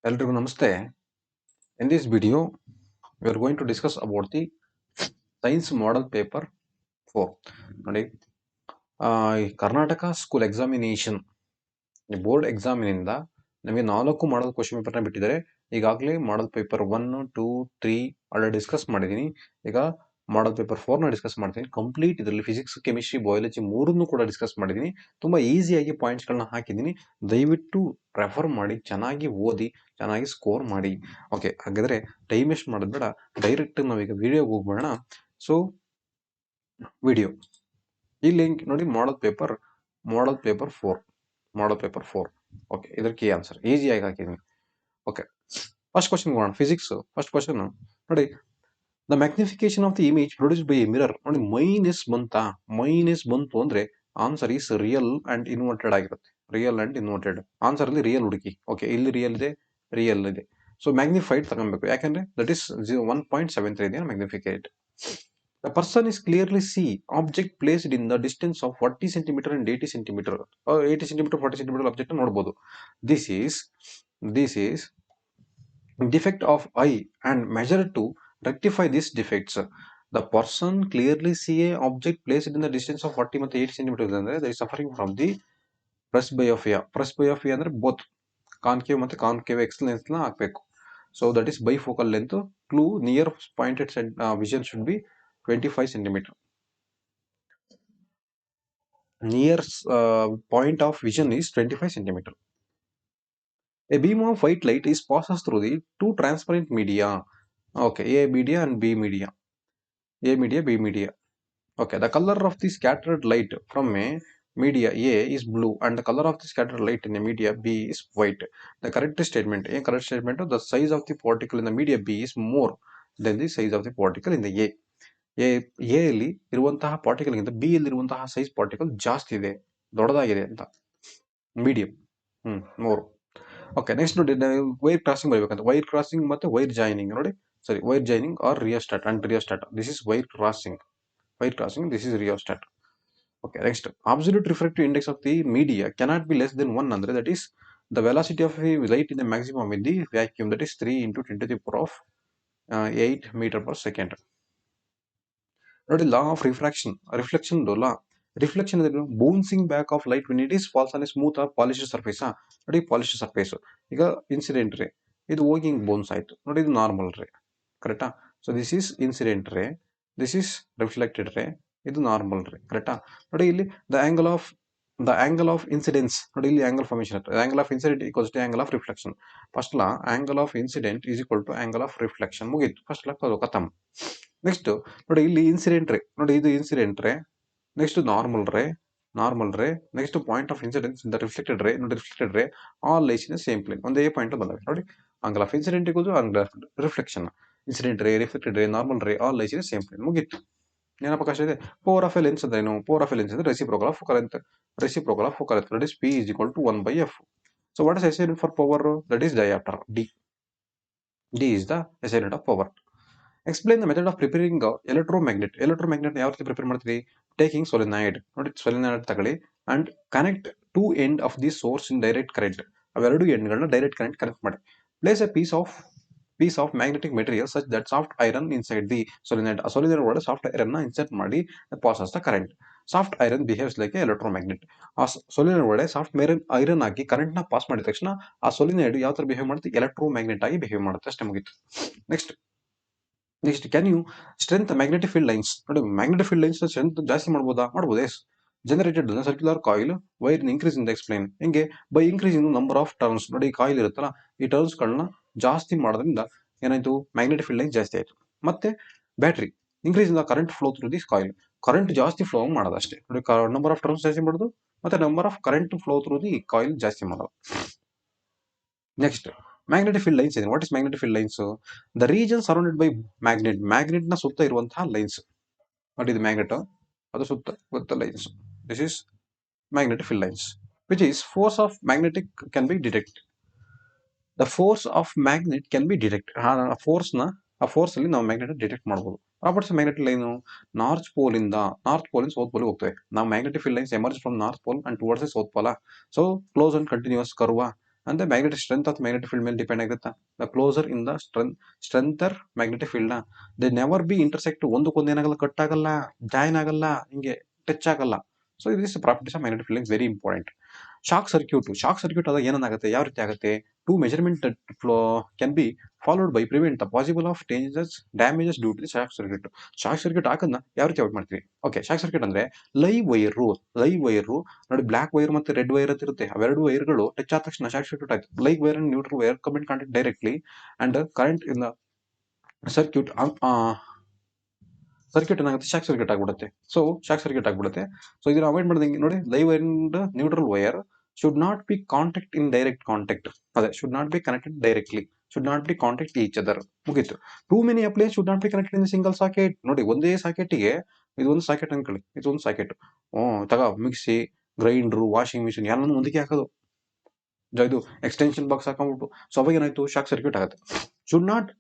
ಎಲ್ರಿಗೂ ನಮಸ್ತೆ. In this video, we are going to discuss about the science model paper 4. ನೋಡಿ, ಈ Karnataka school examination board ಎಕ್ಸಾಮಿನಿಂದ ನಮಗೆ 4 model question ಪೇಪರ್ನ ಬಿಟ್ಟಿದ್ದಾರೆ. ಈಗಾಗಲೇ ಮಾಡಲ್ ಪೇಪರ್ 1, 2, 3 ಆಲ್ರೆಡಿ ಡಿಸ್ಕಸ್ ಮಾಡಿದ್ದೀನಿ. ಈಗ ಮಾಡಲ್ ಪೇಪರ್ 4ನ ಡಿಸ್ಕಸ್ ಮಾಡ್ತೀನಿ. ಕಂಪ್ಲೀಟ್ ಇದರಲ್ಲಿ ಫಿಸಿಕ್ಸ್, ಕೆಮಿಸ್ಟ್ರಿ, ಬಯಾಲಜಿ ಮೂರನ್ನು ಕೂಡ ಡಿಸ್ಕಸ್ ಮಾಡಿದ್ದೀನಿ. ತುಂಬ ಈಸಿಯಾಗಿ ಪಾಯಿಂಟ್ಸ್ಗಳನ್ನ ಹಾಕಿದ್ದೀನಿ. ದಯವಿಟ್ಟು ರೆಫರ್ ಮಾಡಿ, ಚೆನ್ನಾಗಿ ಓದಿ, ಚೆನ್ನಾಗಿ ಸ್ಕೋರ್ ಮಾಡಿ. ಓಕೆ, ಹಾಗಾದರೆ ಟೈಮ್ ವೇಸ್ಟ್ ಮಾಡೋದು ಬೇಡ, ಡೈರೆಕ್ಟ್ ನಾವೀಗ ವಿಡಿಯೋಗೆ ಹೋಗ್ಬೇಡ. ಸೊ ವಿಡಿಯೋ ಈ ಲಿಂಕ್ ನೋಡಿ, ಮಾಡಲ್ ಪೇಪರ್ 4. ಓಕೆ, ಇದರ ಕೀ ಆನ್ಸರ್ ಈಸಿಯಾಗಿ ಹಾಕಿದ್ದೀನಿ. ಓಕೆ, ಫಸ್ಟ್ ಕ್ವಶನ್ ಹೋಗೋಣ. ಫಿಸಿಕ್ಸ್ ಫಸ್ಟ್ ಕ್ವಶನ್ ನೋಡಿ. The magnification of the image produced by A mirror. ನೋಡಿ, ಮೈನಸ್ ಬಂತು ಅಂದ್ರೆ answer is real and inverted ಆಗಿರುತ್ತೆ. ಆನ್ಸರ್ ಅಲ್ಲಿ ರಿಯಲ್ ಹುಡುಕಿ. ಓಕೆ, ಇಲ್ಲಿ ರಿಯಲ್ ಇದೆ. ಸೊ ಮ್ಯಾಗ್ನಿಫೈಡ್ ತಗೊಬೇಕು, ಯಾಕಂದ್ರೆ ದಟ್ ಇಸ್ 1.73 ಇದೆ ಮ್ಯಾಗ್ನಿಫಿಕೇಟ್. The person is clearly see object placed in the distance of 40 centimeter and 80 centimeter. 80 centimeter, 40 centimeter object ನೋಡಬಹುದು. This is defect of eye and measure to rectify these defects. The person clearly see a object placed in the distance of 40 ಮತ್ತು 80 centimeters ಅಂದ್ರೆ they is suffering from the presbyopia. Presbyopia ಅಂದ್ರೆ both concave ಮತ್ತು concave excellence ನ ಹಾಕಬೇಕು. So that is bifocal length. Clue near pointed vision should be 25 centimeter. Near point of vision is 25 centimeter. A beam of white light is passes through the two transparent media. Okay, A media and B media. B media. Okay, the color of the scattered light from a media A is blue and the color of the scattered light in a media B is white. The correct statement, the size of the particle in the media B is more than the size of the particle in the A. A ಅಲ್ಲಿ ಇರುವಂತಹ particle ಗಿಂತ B ಅಲ್ಲಿ ಇರುವಂತಹ size particle ಜಾಸ್ತಿ ಇದೆ, ದೊಡ್ಡದಾಗಿದೆ ಅಂತ. Medium more. Okay, next ನೋಡಿ, ವೈರ್ ಕ್ರಾಸಿಂಗ್ ಬರಬೇಕಂತ. ವೈರ್ ಕ್ರಾಸಿಂಗ್ ಮತ್ತೆ ವೈರ್ ಜಾಯಿನಿಂಗ್ ನೋಡಿ. ಸರಿ, wire joining or rheostat and rheostat. This is wire crossing. This is rheostat. Okay, next absolute refractive index of the media cannot be less than 1 ಅಂದ್ರೆ that is the velocity of light in the maximum in the vacuum, that is 3 × 10⁸ meter per second. ನೋಡಿ, law of reflection law. Reflection ಅಂದ್ರೆ bouncing back of light when it is falls on a smooth or polished surface. ನೋಡಿ, polished surface. ಈಗ incident ray, ಇದು ಹೋಗಿ ಹಿಂಗ್ bounce ಆಯ್ತು ನೋಡಿ, ಇದು ನಾರ್ಮಲ್ ರೇ. ಕರೆಕ್ಟಾ? ಸೊ ದಿಸ್ ಈಸ್ ಇನ್ಸಿಡೆಂಟ್ ರೇ, ದಿಸ್ ಈಸ್ ರಿಫ್ಲೆಕ್ಟೆಡ್ ರೇ, ಇದು ನಾರ್ಮಲ್ ರೇ. ಕರೆಕ್ಟಾ? ನೋಡಿ, ಇಲ್ಲಿ ದ ಆಂಗಲ್ ಆಫ್ ಇನ್ಸಿಡೆನ್ಸ್. ನೋಡಿ, ಇಲ್ಲಿ ಆಂಗಲ್ ಫಾರ್ಮೇಶನ್ ಇರ್ತದೆ. Angle of incident equals to angle of reflection. First law angle of incident is equal to angle of reflection. ಮುಗೀತು, ಫಸ್ಟ್ ಲಾ ಖತಮ್. ನೆಕ್ಸ್ಟ್ ನೋಡಿ, ಇಲ್ಲಿ ಇನ್ಸಿಡೆಂಟ್ ರೇ. ನೋಡಿ, ಇದು incident ray, next normal ray, next point of incidence the reflected ray. ನೋಡಿ, reflected ray all lies in same plane, ಒಂದೇ point ಬಂದಾಗ. ನೋಡಿ, angle of incident equals angle of reflection. Incident ರೇ, reflected ray, normal ray all lies in same plane. ಮುಗೀತು. ಏನಪ್ಪ ಕಷ್ಟ ಇದೆ? Power of A lens ಅಂದ್ರೆ ಏನು? ಪವರ್ ಆಫ್ ಎ ಲೆನ್ಸ್ ಅಂದ್ರೆ reciprocal of focal length. That is P is equal to 1/f. So what is SI unit for power? That is diopter. D is the SI unit of power. Explain the method of preparing electromagnet. ಯಾವ ರೀತಿ prepare ಮಾಡ್ತೀರಿ? Taking solenoid. ನೋಡಿ, solenoid ತಗೊಳ್ಳಿ and connect two end of the source in direct current. ಅವೆರಡು ಎಂಡ್ಗಳನ್ನ direct current connect ಮಾಡಿ. Place a piece of magnetic material such that soft iron inside the solenoid. ಆ solenoid ಒಳಗೆ soft iron ನ insert ಮಾಡಿ passes the current. Soft iron behaves like a electromagnet. ಆ solenoid ಒಳಗೆ soft iron ಆಗಿ current ನ pass ಮಾಡಿದ ತಕ್ಷಣ ಆ ಸೊಲೆನಾಯ್ಡ್ ಯಾವ ತರ ಬಿಹೇವ್ ಮಾಡುತ್ತೆ? ಎಲೆಕ್ಟ್ರೋಮ್ಯಾಗ್ನೆಟ್ ಆಗಿ ಬಿಹೇವ್ ಮಾಡುತ್ತೆ. ಅಷ್ಟೇ, ಮುಗಿತು. Next can you strength magnetic field lines. ನೋಡಿ, ಮ್ಯಾಗ್ನೆಟಿಕ್ ಫೀಲ್ಡ್ ಲೈನ್ಸ್ ಸ್ಟ್ರೆಂತ್ ಜಾಸ್ತಿ ಮಾಡ್ಬೋದಾ? ಮಾಡ್ಬೋದು. Yes. Generated circular coil wire increase in the explain. ಹೆಂಗೆ? By increasing number of turns. ನೋಡಿ, ಕಾಯಿಲ್ ಇರುತ್ತಲ್ಲ, ಈ ಟರ್ನ್ಸ್ ಗಳನ್ನ ಜಾಸ್ತಿ ಮಾಡೋದ್ರಿಂದ ಏನಾಯ್ತು? ಮ್ಯಾಗ್ನೆಟಿಕ್ ಫೀಲ್ಡ್ ಲೈನ್ಸ್ ಜಾಸ್ತಿ ಆಯ್ತು. ಮತ್ತೆ battery increase in the current flow through this coil. Current ಜಾಸ್ತಿ ಫ್ಲೋ ಮಾಡೋದು ಅಷ್ಟೇ. ನೋಡಿ, ನಂಬರ್ ಆಫ್ ಟರ್ನ್ಸ್ ಜಾಸ್ತಿ ಮಾಡೋದು ಮತ್ತೆ number of current flow through the coil ಜಾಸ್ತಿ ಮಾಡೋದು. Next, magnetic field lines. What is magnetic field lines? The region surrounded by magnet ನ ಸುತ್ತ ಇರುವಂತಹ ಲೈನ್ಸ್. ನೋಡಿ, ಇದು ಮ್ಯಾಗ್ನೆಟ್, ಅದು ಸುತ್ತ lines. This is magnetic field lines. Which is force of magnetic can be detect. The force of magnet can be detect. ಆ force ಅಲ್ಲಿ ನಾವು ಮ್ಯಾಗ್ನೆಟ್ ಡಿಟೆಕ್ಟ್ ಮಾಡಬಹುದು. Properties magnetic line. North pole ಇಂದ south pole ಹೋಗ್ತವೆ. ನಾವು magnetic field lines emerge from north pole and towards south pole. So close and continuous curve. ಅಂದ್ರೆ magnetic strength of magnetic field ಮೇಲೆ depend ಆಗಿರುತ್ತಾ. The closer in the stronger magnetic field they never be intersect, ಒಂದಕ್ಕೊಂದು ಏನಾಗಲ್ಲ, cut ಆಗಲ್ಲ, join ಆಗಲ್ಲ, ಹಿಂಗೆ touch ಆಗಲ್ಲ. So it is properties of magnetic field very important. ಶಾಕ್ ಸರ್ಕ್ಯೂಟ್ ಅದಾಗ ಏನಾಗುತ್ತೆ, ಯಾವ ರೀತಿ ಆಗುತ್ತೆ, to measurement flow can be followed by prevent the possible of damages due to ಶಾಕ್ ಸರ್ಕ್ಯೂಟ್ ಹಾಕದ್ನ ಯಾವ ರೀತಿ ಔಟ್ ಮಾಡ್ತೀವಿ. ಓಕೆ, ಶಾಕ್ ಸರ್ಕ್ಯೂಟ್ ಅಂದ್ರೆ ಲೈವ್ ವೈರು ನೋಡಿ, ಬ್ಲಾಕ್ ವೈರ್ ಮತ್ತೆ ರೆಡ್ ವೈರ್ ಅಂತ ಇರುತ್ತೆ. ಅವೆರಡು ವೈರ್ಗಳು ಟಚ್ ಆದ ತಕ್ಷಣ ಶಾಕ್ ಸರ್ಕ್ಯೂಟ್ ಆಯ್ತು. Live wire and neutral wire come in contact directly and current in the circuit circuit ಏನಾಗುತ್ತೆ, ಶಾಕ್ ಸರ್ಕ್ಯೂಟ್ ಆಗ್ಬಿಡುತ್ತೆ. ಸೊ ಶಾಕ್ ಸರ್ಕ್ಯೂಟ್ ಆಗ್ಬಿಡುತ್ತೆ. ಸೊ ಇದನ್ನ ಅವಾಯ್ಡ್ ಮಾಡೋದಂಗೆ ನೋಡಿ, live and neutral wire should not be contact in direct contact. ಅದೇ should not be connected directly, should not be contact each other. ಮುಗೀತು. Too many appliances should not be connected in single socket. ನೋಡಿ, ಒಂದೇ ಸಾಕೆಟ್ಗೆ ಇದೊಂದು socket ಅನ್ಕೊಳ್ಳಿ, ಇದೊಂದು socket, ತಗ mixie, grinder, washing machine ಎಲ್ಲಾನು ಮುಂದಕ್ಕೆ ಹಾಕೋದು, ಇದು ಎಕ್ಸ್ಟೆನ್ಷನ್ ಬಾಕ್ಸ್ ಹಾಕೊಂಡ್ಬಿಟ್ಟು. ಸೊ ಅವಾಗ ಏನಾಯ್ತು, ಶಾಕ್ ಸರ್ಕ್ಯೂಟ್ ಆಗುತ್ತೆ. Should not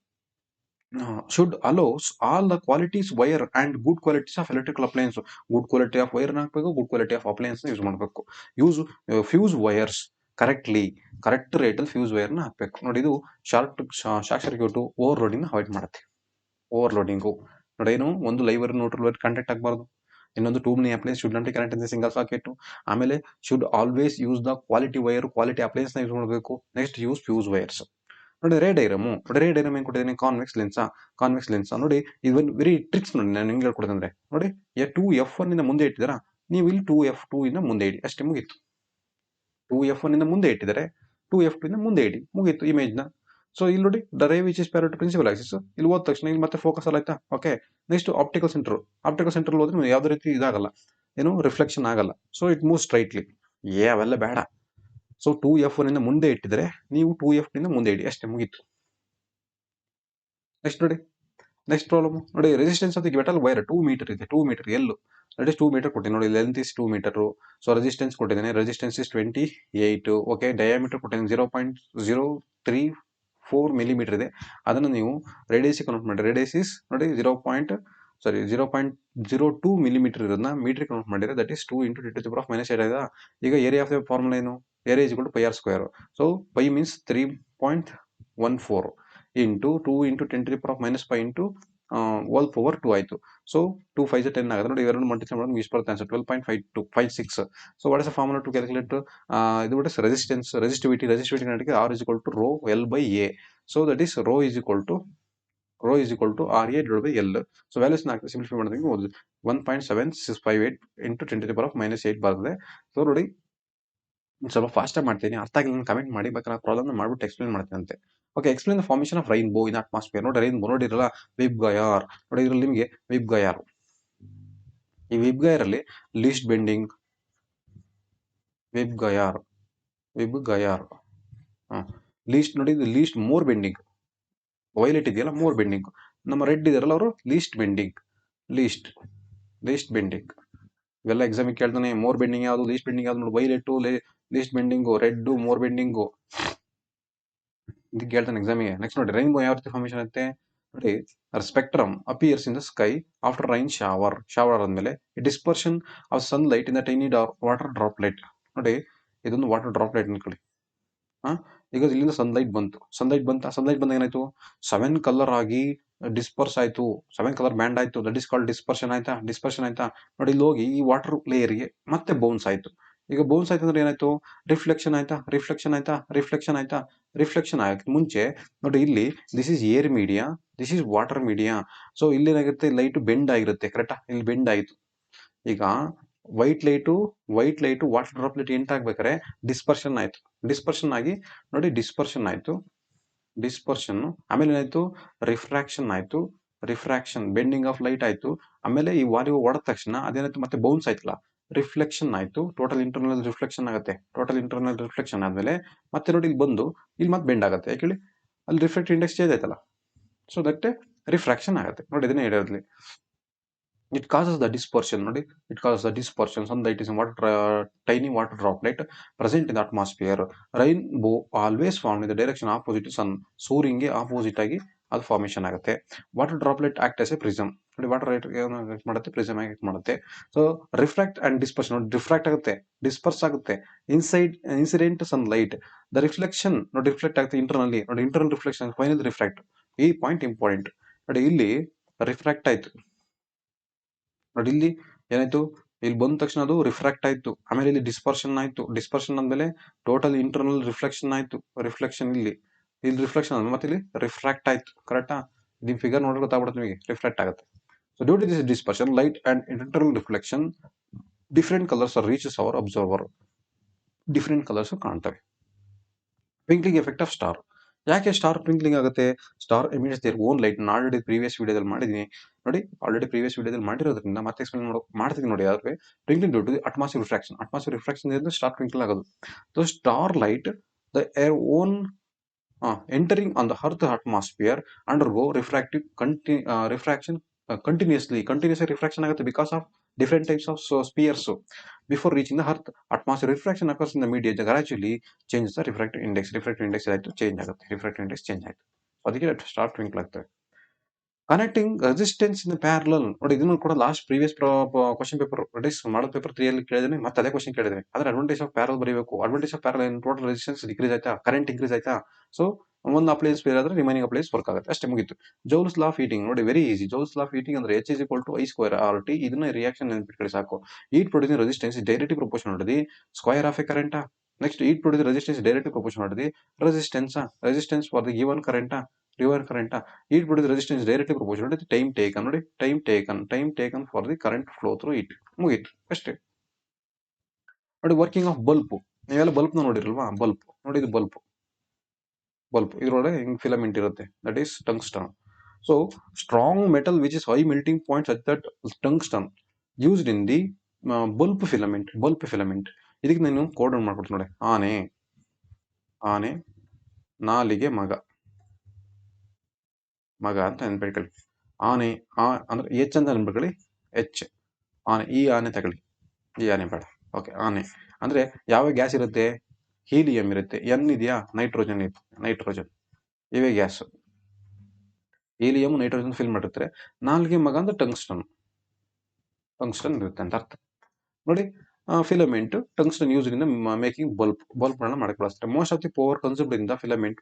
should allows all the qualities wire and good qualities of electrical appliance. Good quality of wire ಹಾಕ್ಬೇಕು, good quality of appliances use ಮಾಡಬೇಕು. Use fuse wires correctly, correct rate ಅಲ್ಲಿ fuse ವೈರ್ನ ಹಾಕ್ಬೇಕು. ನೋಡಿ, ಇದು ಶಾಕ್ circuit overloading avoid ಮಾಡುತ್ತೆ. Overloading ನೋಡಿ, ಏನು, ಒಂದು live wire neutral wire contact ಆಗಬಾರ್ದು. ಇನ್ನೊಂದು too many appliances should not be connect in single socket. ಆಮೇಲೆ should always use the quality wire, quality appliances ನ ಯೂಸ್ ಮಾಡಬೇಕು. Next use fuse wires. ನೋಡಿ, ರೇ ಡೈರಮ್ ಏನ್ ಕೊಟ್ಟಿದ್ದೀನಿ, ಕಾನ್ವೆಕ್ಸ್ ಲೆನ್ಸ್ ನೋಡಿ, ಇದು ವೆರಿ ಟ್ರಿಕ್ಸ್. ನೋಡಿ, ನಾನು ನಿಮ್ಗೆ ಹೇಳ್ಕೊಡ್ತಂದ್ರೆ ನೋಡಿ, 2F1 ಇಂದ ಮುಂದೆ ಇಟ್ಟಿದಾರ, ನೀವು ಇಲ್ಲಿ 2F2 ಇಂದ ಮುಂದೆ ಇಡಿ, ಅಷ್ಟೇ, ಮುಗೀತು. 2F1 ಇಂದ ಮುಂದೆ ಇಟ್ಟಿದ್ದಾರೆ, 2F2 ಇಂದ ಮುಂದೆ ಇಡಿ, ಮುಗೀತು ಇಮೇಜ್ ನ. ಸೊ ಇಲ್ಲಿ ನೋಡಿ, the ray which is parallel to principal axis, ಇಲ್ಲಿ ಹೋದ ತಕ್ಷಣ ಇಲ್ಲಿ ಮತ್ತೆ ಫೋಕಸ್ ಅಲ್ಲ, ಆಯ್ತಾ. ಓಕೆ, ನೆಕ್ಸ್ಟ್ ಆಪ್ಟಿಕಲ್ ಸೆಂಟರ್ ಹೋದ್ರೆ ಯಾವ್ದೇ ರೀತಿ ಇದಾಗಲ್ಲ, ಏನು ರಿಫ್ಲೆಕ್ಷನ್ ಆಗಲ್ಲ. So it move straightly. ಅವೆಲ್ಲ ಬೇಡ. ಸೊ 2F1 ಇಂದ ಮುಂದೆ ಇಟ್ಟಿದ್ರೆ ನೀವು 2F2 ಇಂದ ಮುಂದೆ ಇಡಿ, ಅಷ್ಟೇ, ಮುಗೀತು. ನೆಕ್ಸ್ಟ್ ನೋಡಿ, ನೆಕ್ಸ್ಟ್ ಪ್ರಾಬ್ಲಮ್ ನೋಡಿ, resistance of the metal wire 2 meter ಇದೆ. 2 ಮೀಟರ್ ಎಲ್ಲು ದಟ್ ಇಸ್ 2 ಮೀಟರ್ ಕೊಟ್ಟಿದ್ದೀನಿ ನೋಡಿ, length is 2 meter. So resistance ಕೊಟ್ಟಿದ್ದೇನೆ, ರೆಸಿಸ್ಟೆನ್ಸ್ ಇಸ್ 28. ಓಕೆ, ಡಯಾಮೀಟರ್ ಕೊಟ್ಟಿದ್ದೀನಿ 0.034 ಮಿಲಿಮೀಟರ್ ಇದೆ. ಅದನ್ನು ನೀವು ರೇಡಿಯಸ್ ಕನ್ವರ್ಟ್ ಮಾಡಿ. ರೇಡಿಯಸ್ ಇಸ್ ನೋಡಿ 0.02 ಮಿಲಿಮೀಟರ್ ಇರೋದನ್ನ ಮೀಟರ್ ಕನ್ವರ್ಟ್ ಮಾಡಿದ್ರೆ ದಟ್ ಇಸ್ 2 × 10⁻⁻8 ಆಗಿದೆ. ಈಗ ಏರಿಯಾ ಆಫ್ ದ ಫಾರ್ಮುಲಾ ಏನು, area is = πr square. So pi means 3.14 into 2 × 10⁻⁻5 into whole power 2 ಆಯಿತು. ಸೊ 2 5 10 ಆಗುತ್ತೆ ನೋಡಿ, ಇವೆರಡು ಮಲ್ಟಿಪ್ಲೈ ಮಾಡಿದ್ರೆ ಇಷ್ಟು ಬರುತ್ತೆ answer, 12.56. So what is the formula to calculate ಇದು ವಾಟ್ ಇಸ್ ರೆಸಿಸ್ಟಿವಿಟಿ ಕನ್ನಡಕ್ಕೆ R = ρ/L/A. So that is ρ = RA/L. So values simplify ಮಾಡಿದ್ರೆ 1.7658 ಇಂಟು 10⁻⁻8 ಬರ್ತದೆ. ಸೊ ನೋಡಿ, ಸ್ವಲ್ಪ ಫಾಸ್ಟಾಗಿ ಮಾಡ್ತೀನಿ, ಅರ್ಥ ಆಗಿಲ್ಲ ಕಮೆಂಟ್ ಮಾಡಿ, ಬೇಕಾದ್ರೆ ಪ್ರಾಬ್ಲಮ್ ಮಾಡ್ಬಿಟ್ಟು ಎಕ್ಸ್ಪ್ಲೇನ್ ಮಾಡ್ತೀನಿ ಅಂತೆ. Okay, explain the formation of rainbow in atmosphere. ನೋಡಿ, ರೈನ್ಬೋ ನೋಡಿರಲ್ಲ, ವಿಬ್ ಗಯಾರ್ ನೋಡಿ, ಇದ್ರಲ್ಲಿ ನಿಮಗೆ ವಿಬ್ ಗಯಾರ್, ಈ ವಿಬ್ ಗಯಾರ್ ಅಲ್ಲಿ least bending, VIBGYOR least ನೋಡಿ, ಇದು ಲೀಸ್ಟ್ ಮೋರ್ ಬೆಂಡಿಂಗ್. ವೈಲೆಟ್ ಇದೆಯಲ್ಲ, ಮೋರ್ ಬೆಂಡಿಂಗ್. ನಮ್ಮ ರೆಡ್ ಇದೆಯಲ್ಲ, ಅವರು ಲೀಸ್ಟ್ ಬೆಂಡಿಂಗ್. ಇವೆಲ್ಲ ಎಕ್ಸಾಮಿಗೆ ಕೇಳ್ತಾನೆ, ಮೋರ್ ಬೆಂಡಿಂಗ್ ಯಾವುದು, ಲೀಸ್ಟ್ ಬೆಂಡಿಂಗ್ ಯಾವ್ದು ನೋಡಿ, violet, least bending, red, more bending, ಇದಕ್ಕೆ ಕೇಳ್ತಾನೆ ಎಕ್ಸಾಮಿಗೆ. ನೆಕ್ಸ್ಟ್ ನೋಡಿ, ರೈನ್ಬೋ ಯಾವ ರೀತಿ ಫಾರ್ಮೇಷನ್ ಆಗುತ್ತೆ ನೋಡಿ, spectrum appears in the sky after rain shower ಆದ್ಮೇಲೆ dispersion of sunlight in the tiny water droplet. ನೋಡಿ, ಇದೊಂದು ವಾಟರ್ ಡ್ರಾಪ್ಲೆಟ್ ಅನ್ಕೊಳ್ಳಿ. ಈಗ ಇಲ್ಲಿಂದ ಸನ್ಲೈಟ್ ಬಂದ ಏನಾಯ್ತು, 7 ಕಲರ್ ಆಗಿ ಡಿಸ್ಪರ್ಸ್ ಆಯ್ತು, 7 ಕಲರ್ ಬ್ಯಾಂಡ್ ಆಯ್ತು, ದಟ್ ಇಸ್ ಕಾಲ್ಡ್ ಡಿಸ್ಪರ್ಷನ್ ಆಯ್ತಾ. ನೋಡಿ, ಇಲ್ಲಿ ಹೋಗಿ ಈ ವಾಟರ್ ಲೇಯರ್ಗೆ ಮತ್ತೆ ಬೌನ್ಸ್ ಆಯ್ತು. ಈಗ ಬೌನ್ಸ್ ಆಯ್ತು ಅಂದ್ರೆ ಏನಾಯ್ತು, ರಿಫ್ಲೆಕ್ಷನ್ ಆಗಕ್ಕೆ ಮುಂಚೆ ನೋಡಿ, ಇಲ್ಲಿ this is air media, this is water media. So ಇಲ್ಲಿ ಏನಾಗುತ್ತೆ, ಲೈಟ್ ಬೆಂಡ್ ಆಗಿರುತ್ತೆ, ಕರೆಕ್ಟಾ, ಇಲ್ಲಿ ಬೆಂಡ್ ಆಯ್ತು. ಈಗ ವೈಟ್ ಲೈಟು ವಾಟರ್ ಡ್ರಾಪ್ಲೆಟ್ ಎಂಟ್ ಆಗ್ಬೇಕಾದ್ರೆ ಡಿಸ್ಪರ್ಷನ್ ಆಗಿ ನೋಡಿ, ಡಿಸ್ಪರ್ಷನ್ ಆಮೇಲೆ ಏನಾಯ್ತು, ರಿಫ್ರಾಕ್ಷನ್ ಬೆಂಡಿಂಗ್ ಆಫ್ ಲೈಟ್ ಆಯ್ತು. ಆಮೇಲೆ ಈ ವಾರಿ ಹೊಡೆದ ತಕ್ಷಣ ಅದೇನಾಯ್ತು, ಮತ್ತೆ ಬೌನ್ಸ್ ಆಯ್ತಲ್ಲ, ರಿಫ್ಲೆಕ್ಷನ್ ಆಯ್ತು. ಟೋಟಲ್ ಇಂಟರ್ನಲ್ ರಿಫ್ಲೆಕ್ಷನ್ ಆದ್ಮೇಲೆ ಮತ್ತೆ ನೋಡಿ, ಇಲ್ಲಿ ಬಂದು ಇಲ್ಲಿ ಮತ್ತೆ ಬೆಂಡ್ ಆಗುತ್ತೆ. ಯಾಕೆ ಹೇಳಿ, ಅಲ್ಲಿ ರಿಫ್ಲೆಕ್ಟ್ ಇಂಡೆಕ್ಸ್ ಚೇಂಜ್ ಆಯ್ತಲ್ಲ, ಸೊ ದಟ್ ರಿಫ್ರಾಕ್ಷನ್ ಆಗುತ್ತೆ. ನೋಡಿ, ಇದನ್ನೇ ಹೇಳಿರಲಿ, it causes the dispersion. ನೋಡಿ, sunlight is tiny water droplet present in the atmosphere. Rainbow always found in the direction opposite to sun. ಸೂರ್ಯನ್ಗೆ ಆಪೋಸಿಟ್ ಆಗಿ ಅದು ಫಾರ್ಮೇಷನ್ ಆಗುತ್ತೆ. Water droplet act as a prism. ನೋಡಿ water ಮಾಡುತ್ತೆ, prism ಆಗಿ act ಮಾಡುತ್ತೆ. So refract and disperse, ನೋಡಿ refract ಆಗುತ್ತೆ, ಡಿಸ್ಪರ್ಸ್ ಆಗುತ್ತೆ incident sun light. The reflection ನೋಡಿ ರಿಫ್ಲೆಕ್ಟ್ ಆಗುತ್ತೆ ಇಂಟರ್ನಲ್ಲಿ, ನೋಡಿ ಇಂಟರ್ನಲ್ ರಿಫ್ಲೆಕ್ಷನ್, ಫೈನಲ್ ರಿಫ್ರಾಕ್ಟ್. ಈ ಪಾಯಿಂಟ್ ಇಂಪಾರ್ಟೆಂಟ್. ನೋಡಿ ಇಲ್ಲಿ ರಿಫ್ರಾಕ್ಟ್ ಆಯ್ತು, ನೋಡಿ ಇಲ್ಲಿ ಏನಾಯ್ತು, ಇಲ್ಲಿ ಬಂದ ತಕ್ಷಣ ಅದು ರಿಫ್ರಾಕ್ಟ್ ಆಯ್ತು, ಆಮೇಲೆ ಇಲ್ಲಿ ಡಿಸ್ಪರ್ಷನ್ ಆಯ್ತು, ಡಿಸ್ಪರ್ಷನ್ ಆದ್ಮೇಲೆ ಟೋಟಲ್ ಇಂಟರ್ನಲ್ ರಿಫ್ಲೆಕ್ಷನ್ ಆಯ್ತು, ರಿಫ್ಲೆಕ್ಷನ್ ಇಲ್ಲಿ ರಿಫ್ಲೆಕ್ಷನ್ ಆದ್ಮೇಲೆ ಮತ್ತೆ ಇಲ್ಲಿ ರಿಫ್ರಾಕ್ಟ್ ಆಯ್ತು. ಕರೆಕ್ಟಾ? ನಿಮ್ ಫಿಗರ್ ನೋಡಿದ್ರೆ ಗೊತ್ತಾಗ್ಬಿಡುತ್ತೆ ನಿಮಗೆ, ರಿಫ್ರಾಕ್ಟ್ ಆಗುತ್ತೆ. So due to this dispersion light and internal reflection different colours are reaches our observer. Different colours ಕಾಣ್ತವೆ. Twinkling effect of star. ಯಾಕೆ ಸ್ಟಾರ್ ಟ್ವಿಂಕ್ಲಿಂಗ್ ಆಗುತ್ತೆ? Star emits their own light. ನಾನು ಆಲ್ರೆಡಿ ಪ್ರೀವಿಯಸ್ ವಿಡಿಯೋದಲ್ಲಿ ಮಾಡಿದ್ದೀನಿ ನೋಡಿ, already previous ವಿಡಿಯೋದಲ್ಲಿ ಮಾಡಿರೋದ್ರಿಂದ ಮತ್ತೆ ಎಕ್ಸ್ಪ್ಲೇನ್ ಮಾಡ್ತೀನಿ ನೋಡಿ. ಯಾವ್ದು twinkling due to atmosphere refraction. Atmosphere refraction ಇಂದ ಸ್ಟಾರ್ ಟ್ವಿಂಕ್ಲ್ ಆಗೋದು. So star light the air on entering on the earth atmosphere undergo refraction continuously refraction ಆಗುತ್ತೆ because of different types of spheres. Before reaching the earth atmosphere, refraction occurs in the media gradually changes the refractive index. refractive index ಆಯ್ತು change ಆಗುತ್ತೆ, refractive index change ಆಯ್ತು, ಅದಕ್ಕೆ star ಟ್ವಿಂಕ್ಲ್ ಆಗ್ತವೆ. Connecting resistance in parallel. ನೋಡಿ ಇದನ್ನು ಕೂಡ last previous question paper ಮಾಡೋ paper 3 ಅಲ್ಲಿ ಕೇಳಿದ್ರೆ ಮತ್ತೆ ಅದೇ ಕ್ವಶನ್ ಕೇಳಿದ್ರೆ, ಆದ್ರೆ ಅಡ್ವಾಂಟೇಜ್ ಆಫ್ ಪ್ಯಾರಲ್ ಬರೀಬೇಕು. ಅಡ್ವಾಂಟೇಜ್ ಆಫ್ ಪ್ಯಾರಲ್ ಏನು? ಟೋಟಲ್ ರೆಸಿಸ್ಟೆನ್ಸ್ ಡಿಕ್ರೀಸ್ ಆಯ್ತಾ, ಕರೆಂಟ್ ಇನ್ಕ್ರೀಸ್ ಆಯ್ತಾ. ಸೊ ಒಂದು ಅಪ್ಲೈನ್ಸ್ ಫೇಲ್ ಆದ್ರೆ ರಿಮೈನಿಂಗ್ ಅಪ್ಲೈನ್ಸ್ ವರ್ಕ್ ಆಗುತ್ತೆ, ಅಷ್ಟೇ ಮುಗಿತು. ಜೌಲ್ಸ್ ಲಾ ಆಫ್ ಹೀಟಿಂಗ್ ನೋಡಿ very easy. Joules law of heating ಅಂದ್ರೆ H is equal to I square RT. ಇದನ್ನ ರಿಯಾಕ್ಷನ್ ನೆನಪಿಟ್ಕೊಳ್ಳಿ ಸಾಕು. Heat producing resistance directly proportional ನೋಡಿ square of a current. Next heat produce resistance directly proportional ನೋಡಿ resistance for the given current. heat produce resistance directly proportional to time taken. ನೋಡಿ time taken for the current flow through it. ಮುಗೀತು ಅಷ್ಟೇ. ನೋಡಿ working of bulb. ನೀವೆಲ್ಲ bulb ನೋಡಿರಲ್ವಾ? Bulb ನೋಡಿ, ಇದು bulb ಇದ್ರೊಳಗೆ ಹಿಂಗ್ ಫಿಲಮೆಂಟ್ ಇರುತ್ತೆ, that is tungsten. So strong metal which is high melting point such that tungsten used in the bulb filament. ಇದಕ್ಕೆ ನಾನು ಕೋಡ್ ಮಾಡ್ಕೊಡ್ತೀನಿ ನೋಡಿ. ಆನೆ ನಾಲಿಗೆ ಮಗ ಅಂತ ನೆನ್ಪಿಟ್ಕೊಳ್ಳಿ. ಆನೆ ಅಂದ್ರೆ ಎಚ್ ಅಂತ ನೆನ್ಪಿಟ್ಕೊಳ್ಳಿ, ಎಚ್ ಆನೆ. ಈ ಆನೆ ತಗೊಳ್ಳಿ, ಈ ಆನೆ ಬೇಡ. ಓಕೆ, ಆನೆ ಅಂದ್ರೆ ಯಾವ ಗ್ಯಾಸ್ ಇರುತ್ತೆ? ಹೀಲಿಯಂ ಇರುತ್ತೆ. ಎನ್ ಇದೆಯಾ? ನೈಟ್ರೋಜನ್ ಇತ್ತು, ನೈಟ್ರೋಜನ್ ಇವೇ ಗ್ಯಾಸ್. ಹೀಲಿಯಂ ನೈಟ್ರೋಜನ್ ಫಿಲ್ ಮಾಡಿರ್ತಾರೆ. ನಾಲ್ಗೆ ಮಗ ಅಂದ್ರೆ ಟಂಗ್ಸ್ಟನ್ ಇರುತ್ತೆ ಅಂತ ಅರ್ಥ. ನೋಡಿ filament tungsten use in making bulb ಮಾಡಕ್ಕೆ ಬಳಸ್ತಾರೆ. Most of the power consumed in the filament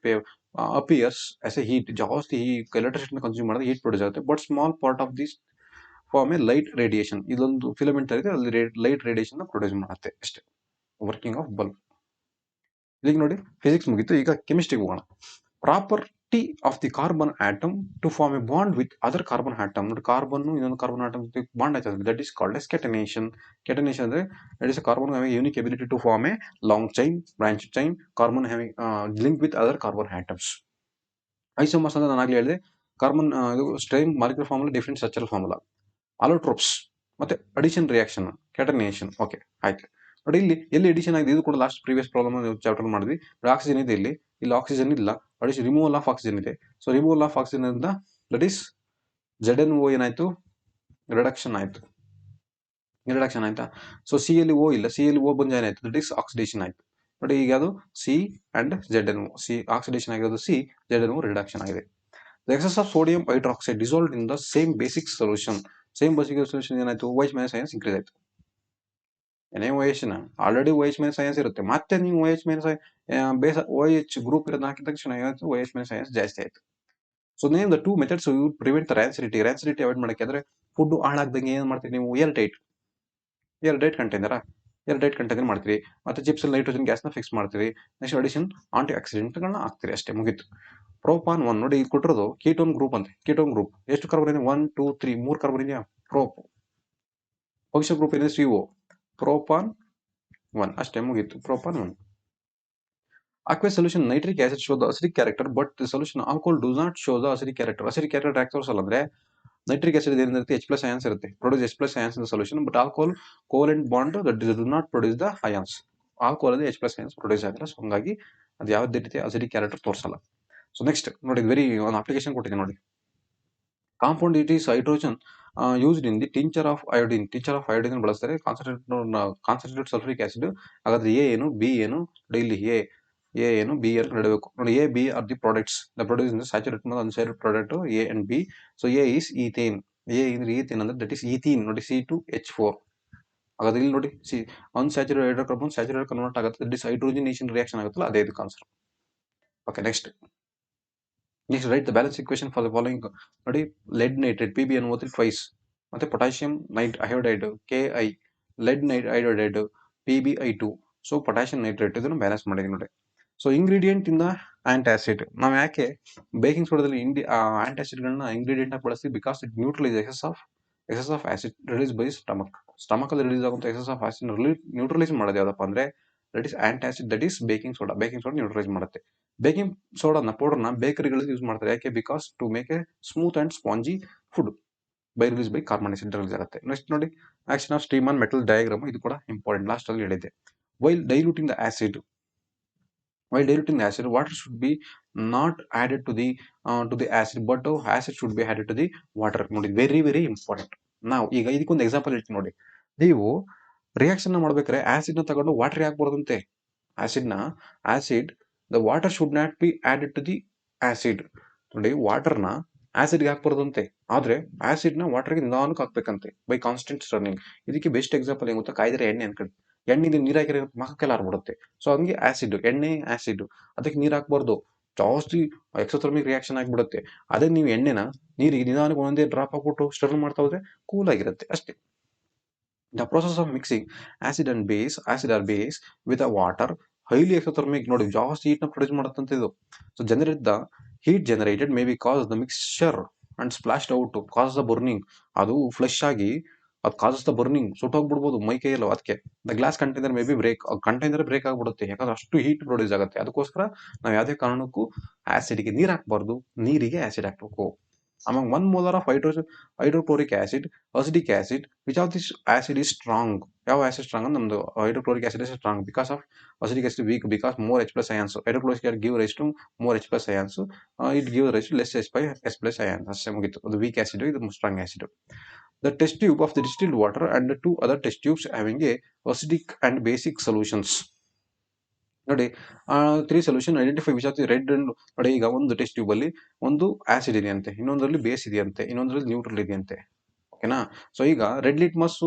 appears as a heat. ಜಾಸ್ತಿ ಎಲೆಕ್ಟ್ರಿಸಿಟಿ ಕನ್ಸ್ಯೂಮ್ ಮಾಡಿದ್ರೆ ಹೀಟ್ ಪ್ರೊಡ್ಯೂಸ್ ಆಗುತ್ತೆ. But small part of this form a light radiation. ಇದೊಂದು filament ಆಗಿದೆ, ಅಲ್ಲಿ light radiation produce ಮಾಡುತ್ತೆ ಅಷ್ಟೇ. Working of bulb. ಈಗ ನೋಡಿ ಫಿಸಿಕ್ಸ್ ಮುಗಿತು, ಈಗ ಕೆಮಿಸ್ಟ್ರಿಗೆ ಹೋಗೋಣ. Property of the carbon atom to form a bond with other carbon atom. ನೋಡಿ ಕಾರ್ಬನ್ ಇನ್ನೊಂದು ಕಾರ್ಬನ್ ಆಟಮ್ ಬಾಂಡ್ ಆಯ್ತದೆ, that is called as catenation. Catenation ಅಂದ್ರೆ that is carbon having unique ability to form a long chain, branch chain, carbon having link with other carbon atoms. Isomers ಅಂದ್ರೆ ನಾನು ಆಗಲೇ ಹೇಳಿದೆ, carbon strain molecular formula, different structural formula. Allotropes ಮತ್ತೆ addition reaction, ಕೆಟನೇಷನ್. Okay ಆಯ್ತು. ನೋಡಿ ಇಲ್ಲಿ ಎಲ್ಲಿ edition ಆಗಿದೆ, ಇದು ಕೂಡ ಲಾಸ್ಟ್ ಪ್ರೀವಿಯಸ್ ಪ್ರಾಬ್ಲಮ್ ಚಾಪ್ಟರ್ ಮಾಡಿದ್ವಿ. ಆಕ್ಸಿಜನ್ ಇದೆ, ಇಲ್ಲಿ ಆಕ್ಸಿಜನ್ ಇಲ್ಲ, ಅಡಿಷನ್ ರಿಮೂವಲ್ ಆಫ್ ಆಕ್ಸಿಜನ್ ಇದೆ. ಸೊ ರಿಮೂವಲ್ ಆಫ್ ಆಕ್ಸಿಜನ್ ಇಂದ ದಟ್ ಈಸ್ ZnO ಏನಾಯ್ತು? ರಿಡಕ್ಷನ್ ಆಯ್ತು. ಸೊ ClO ಇಲ್ಲ, ClO ಬಂದು ಏನಾಯ್ತು? ದಟ್ ಈಸ್ ಆಕ್ಸಿಡೇಷನ್ ಆಯ್ತು. ನೋಡಿ ಈಗ ಅದು C and ZnO. C oxidation ಆಗಿರೋದು, C, ZnO ರಿಡಕ್ಷನ್ ಆಗಿದೆ. The excess of sodium hydroxide dissolved in the same basic solution ಏನಾಯ್ತು? OH ಮೈನಸ್ ಅಯಾನ್ಸ್ ಇನ್ಕ್ರೀಸ್ ಆಯ್ತು. ಏನೇ OH already OH minus ions ಇರುತ್ತೆ, ಮತ್ತೆ ನೀವು OH ಮೈನಸ್ OH ಗ್ರೂಪ್ ಇರೋದು ಹಾಕಿದ ತಕ್ಷಣ ಏನಾಯ್ತು? OH ಮೈನಸ್ ಅಯಾನ್ಸ್ ಜಾಸ್ತಿ ಆಯ್ತು. So name the 2 methods you prevent the rancidity avoid ಮಾಡಕ್ಕೆ. ಅಂದ್ರೆ ಫುಡ್ ಹಾಳಾಗ್ದಂಗೆ ಏನ್ ಮಾಡ್ತೀರಿ ನೀವು? ಏರ್ ಟೈಟ್ ಕಂಟೈನರ್ ಮಾಡ್ತೀರಿ. ಮತ್ತೆ ಚಿಪ್ಸ್ ಅಲ್ಲಿ ನೈಟ್ರೋಜನ್ ಗ್ಯಾಸ್ ನ ಫಿಕ್ಸ್ ಮಾಡ್ತೀರಿ. ನೆಕ್ಸ್ಟ್ ಅಡಿಷನ್ ಆಂಟಿ ಆಕ್ಸಿಡೆಂಟ್ಗಳನ್ನ ಹಾಕ್ತೀರಿ, ಅಷ್ಟೇ ಮುಗೀತು. ಪ್ರೋಪಾನ್ 1 ನೋಡಿ, ಇದು ಕೊಟ್ಟಿರೋದು ಕೀಟೋನ್ ಗ್ರೂಪ್ ಅಂತ. ಕೀಟೋನ್ ಗ್ರೂಪ್ ಎಷ್ಟು ಕಾರ್ಬನ್ ಇದೆ? 1 2 3 3 ಕಾರ್ಬನ್ ಇದೆಯಾ? ಫಂಕ್ಷನ್ ಗ್ರೂಪ್ ಇದೆ CO. ಪ್ರೋಪಾನ್ 1 ಅಷ್ಟೇ ಮುಗೀತು, ಪ್ರೋಪಾನ್ 1. aqueous solution nitric acid show the acidic character, but the solution alcohol does not show the acidic character. acidic character ಯಾಕೆ ತೋರಿಸಲ್ಲ ಅಂದ್ರೆ, ನೈಟ್ರಿಕ್ ಆಸಿಡ್ ಏನಿರುತ್ತೆ H+ ions ಇರುತ್ತೆ, produce H+ ions in the solution, but alcohol covalent bond that does not produce the ions. Alcohol ಅಲ್ಲಿ H+ ions produce ಆಗಿಲ್ಲ, so ಹಂಗಾಗಿ ಅದು ಯಾವುದೇ ರೀತಿ ಅಸಿಡಿಕ್ ಕ್ಯಾರೆಕ್ಟರ್ ತೋರಿಸಲ್ಲ. ಸೊ ನೆಕ್ಸ್ಟ್ ನೋಡಿ, ವೆರಿ ಒಂದು ಅಪ್ಲಿಕೇಶನ್ ಕೊಟ್ಟಿದೆ ನೋಡಿ. Compound it is hydrogen used in the tincture of iodine ಬಳಸ್ತಾರೆ. Concentrated sulphuric acid. ಹಾಗಾದ್ರೆ A ಏನು, B ಏನು? ಇಲ್ಲಿ A ಎ ಏನು ಬಿ ಏನು ನಡಬೇಕು ನೋಡಿ. A B are the products the produce in saturate ಮತ್ತು unsaturate product A and B. So A is ethane. A ಅಂದ್ರೆ ಈಥೇನ್ ಅಂದ್ರೆ ದಟ್ ಈಸ್ ಈಥೀನ್ ನೋಡಿ. C2H4 ಹಾಗಾದ್ರೆ ಇಲ್ಲಿ ನೋಡಿ ಅನ್ಸ್ಯಾಚುರೇಟೆಡ್ ಹೈಡ್ರೋಕಾರ್ಬನ್ ಸ್ಯಾಚುರೇಟೆಡ್ ಕನ್ವರ್ಟ್ ಆಗುತ್ತೆ, ದಟ್ ಈಸ್ ಹೈಡ್ರೋಜನೇಷನ್ ರಿಯಾಕ್ಷನ್ ಆಗುತ್ತಲ್ಲ, ಅದೇ ಇದಕ್ಕೆ answer. Okay, next write the balance equation for the following ನೋಡಿ. ಲೆಡ್ ನೈಟ್ರೇಟ್ ಪಿ ಬಿ ಅನ್ನು ಓದಿ ಟ್ವೈಸ್, ಮತ್ತೆ potassium iodide KI, LED iodide PbI2. So potassium nitrate ಇದನ್ನು balance ಮಾಡಿದೀವಿ ನೋಡಿ. ಸೊ ಇಂಗ್ರೀಡಿಯೆಂಟ್ ಇಂದ ಆಂಟಾಸಿಡ್ ನಾವು ಯಾಕೆ ಬೇಕಿಂಗ್ ಸೋಡಾದಲ್ಲಿ ಆಂಟಾಸಿಡ್ಗಳನ್ನ ಇಂಗ್ರೀಡಿಯೆಂಟ್ ಆಗಿ ಬಳಸ್ತೀವಿ? Because it neutralize excess of acid release by stomach ಅಲ್ಲಿ ರಿಲೀಸ್ ಆಗುವಂತ ಎಕ್ಸೆಸ್ ಆಫ್ ಆಸಿಡ್ ನ್ಯೂಟ್ರಲೈಸ್ ಮಾಡೋದು ಯಾವ್ದಪ್ಪ ಅಂದ್ರೆ that is antacid, that is baking soda. Baking soda neutralize ಮಾಡುತ್ತೆ. ಬೇಕಿಂಗ್ ಸೋಡಾನ ಪೌಡರ್ನ ಬೇಕರಿಗಳಲ್ಲಿ ಯೂಸ್ ಮಾಡ್ತಾರೆ. ಯಾಕೆ? Because to make a smooth and spongy food release by carbon dioxide release ಆಗುತ್ತೆ. ನೆಕ್ಸ್ಟ್ ನೋಡಿ action of steam on metal diagram, ಇದು ಕೂಡ ಇಂಪಾರ್ಟೆಂಟ್, ಲಾಸ್ಟ್ ಅಲ್ಲಿ ಹೇಳಿದೆ. While diluting the acid water should be not added to the acid, but acid should be added to the water. ನೋಡಿ very very important. ನಾವು ಈಗ ಇದಕ್ಕೊಂದು example ಹೇಳ್ತೀನಿ ನೋಡಿ. ನೀವು ರಿಯಾಕ್ಷನ್ ಮಾಡ್ಬೇಕಾದ್ರೆ ಆಸಿಡ್ ನ ತಗೊಂಡು ವಾಟರ್ ಹಾಕ್ಬಾರ್ದಂತೆ. Acid the water should not be added to the acid. ನೋಡಿ ವಾಟರ್ನ ಆಸಿಡ್ಗೆ ಹಾಕ್ಬಾರ್ದಂತೆ, ಆದ್ರೆ ಆಸಿಡ್ನ ವಾಟರ್ಗೆ ನಿಧಾನಕ್ಕೆ ಹಾಕ್ಬೇಕಂತೆ ಬೈ ಕಾನ್ಸ್ಟೆಂಟ್ ಸ್ಟರ್ನಿಂಗ್. ಇದಕ್ಕೆ ಬೆಸ್ಟ್ ಎಕ್ಸಾಂಪಲ್ ಏನು ಗೊತ್ತಾ? ಕಾಯ್ದರೆ ಎಣ್ಣೆ ಅನ್ಕೊಳ್ಳಿ. ಎಣ್ಣೆಗೆ ನೀರು ಹಾಕಿರೋ ಮಖಕ್ಕೆಲ್ಲ ಹಾರ್ಬಿಡುತ್ತೆ. ಸೊ ಹಂಗೆ ಆಸಿಡ್, ಎಣ್ಣೆ ಆಸಿಡ್, ಅದಕ್ಕೆ ನೀರು ಹಾಕ್ಬಾರ್ದು, ಜಾಸ್ತಿ ಎಕ್ಸೋಥರ್ಮಿಕ್ ರಿಯಾಕ್ಷನ್ ಆಗಿಬಿಡುತ್ತೆ. ಅದೇ ನೀವು ಎಣ್ಣೆನ ನೀರಿಗೆ ನಿಧಾನಕ್ಕೆ ಒಂದೇ ಡ್ರಾಪ್ ಹಾಕ್ಬಿಟ್ಟು ಸ್ಟರ್ನ್ ಮಾಡ್ತಾ ಹೋದ್ರೆ ಕೂಲ್ ಆಗಿರುತ್ತೆ ಅಷ್ಟೇ. The process of mixing acid or base with a water highly exothermic ನೋಡಿ, ಜಾಸ್ತಿ ಹೀಟ್ ನ ಪ್ರೊಡ್ಯೂಸ್ ಮಾಡುತ್ತಂತ ಇದು. So generate the heat generated may be cause the mixture and splashed out cause the burning. ಅದು flush ಆಗಿ ಅದು causes the burning, ಸುಟ್ಟೋಗ್ಬಿಡ್ಬೋದು ಮೈ ಕೈಯಲ್ಲ. ಅದಕ್ಕೆ the glass container may be break, container break ಆಗ್ಬಿಡುತ್ತೆ, ಯಾಕಂದ್ರೆ ಅಷ್ಟು ಹೀಟ್ ಪ್ರೊಡ್ಯೂಸ್ ಆಗುತ್ತೆ. ಅದಕ್ಕೋಸ್ಕರ ನಾವು ಯಾವುದೇ ಕಾರಣಕ್ಕೂ ಆಸಿಡ್ಗೆ ನೀರು ಹಾಕ್ಬಾರ್ದು, ನೀರಿಗೆ ಆಸಿಡ್ ಹಾಕ್ಬೇಕು. Among 1 molar of hydrochloric acid, acidic acid, which of this acid is strong? ಯಾವ ಆಸಿಡ್ ಸ್ಟ್ರಾಂಗ್ ಅಂದ್ರೆ ನಮ್ದು hydrochloric acid is strong. Because of acidic acid weak, because more H+ ions. Hydrochloric acid give rise to more H+ ions, it give rise to less H+ ions. ಅಷ್ಟೇ ಮುಗಿತು. ಅದು weak acid, ಇದು strong acid. The test tube of the distilled water and the 2 other test tubes having a acidic and basic solutions. ನೋಡಿ 3 solution identify which of the red and ನೋಡಿ. ಈಗ ಒಂದು test tube ಅಲ್ಲಿ ಒಂದು acid ಇದೆಯಂತೆ, ಇನ್ನೊಂದರಲ್ಲಿ base ಇದೆಯಂತೆ, ಇನ್ನೊಂದರಲ್ಲಿ ನ್ಯೂಟ್ರಲ್ ಇದೆಯಂತೆ. ಓಕೆನಾ? ಸೊ ಈಗ ರೆಡ್ ಲಿಟ್ಮಸ್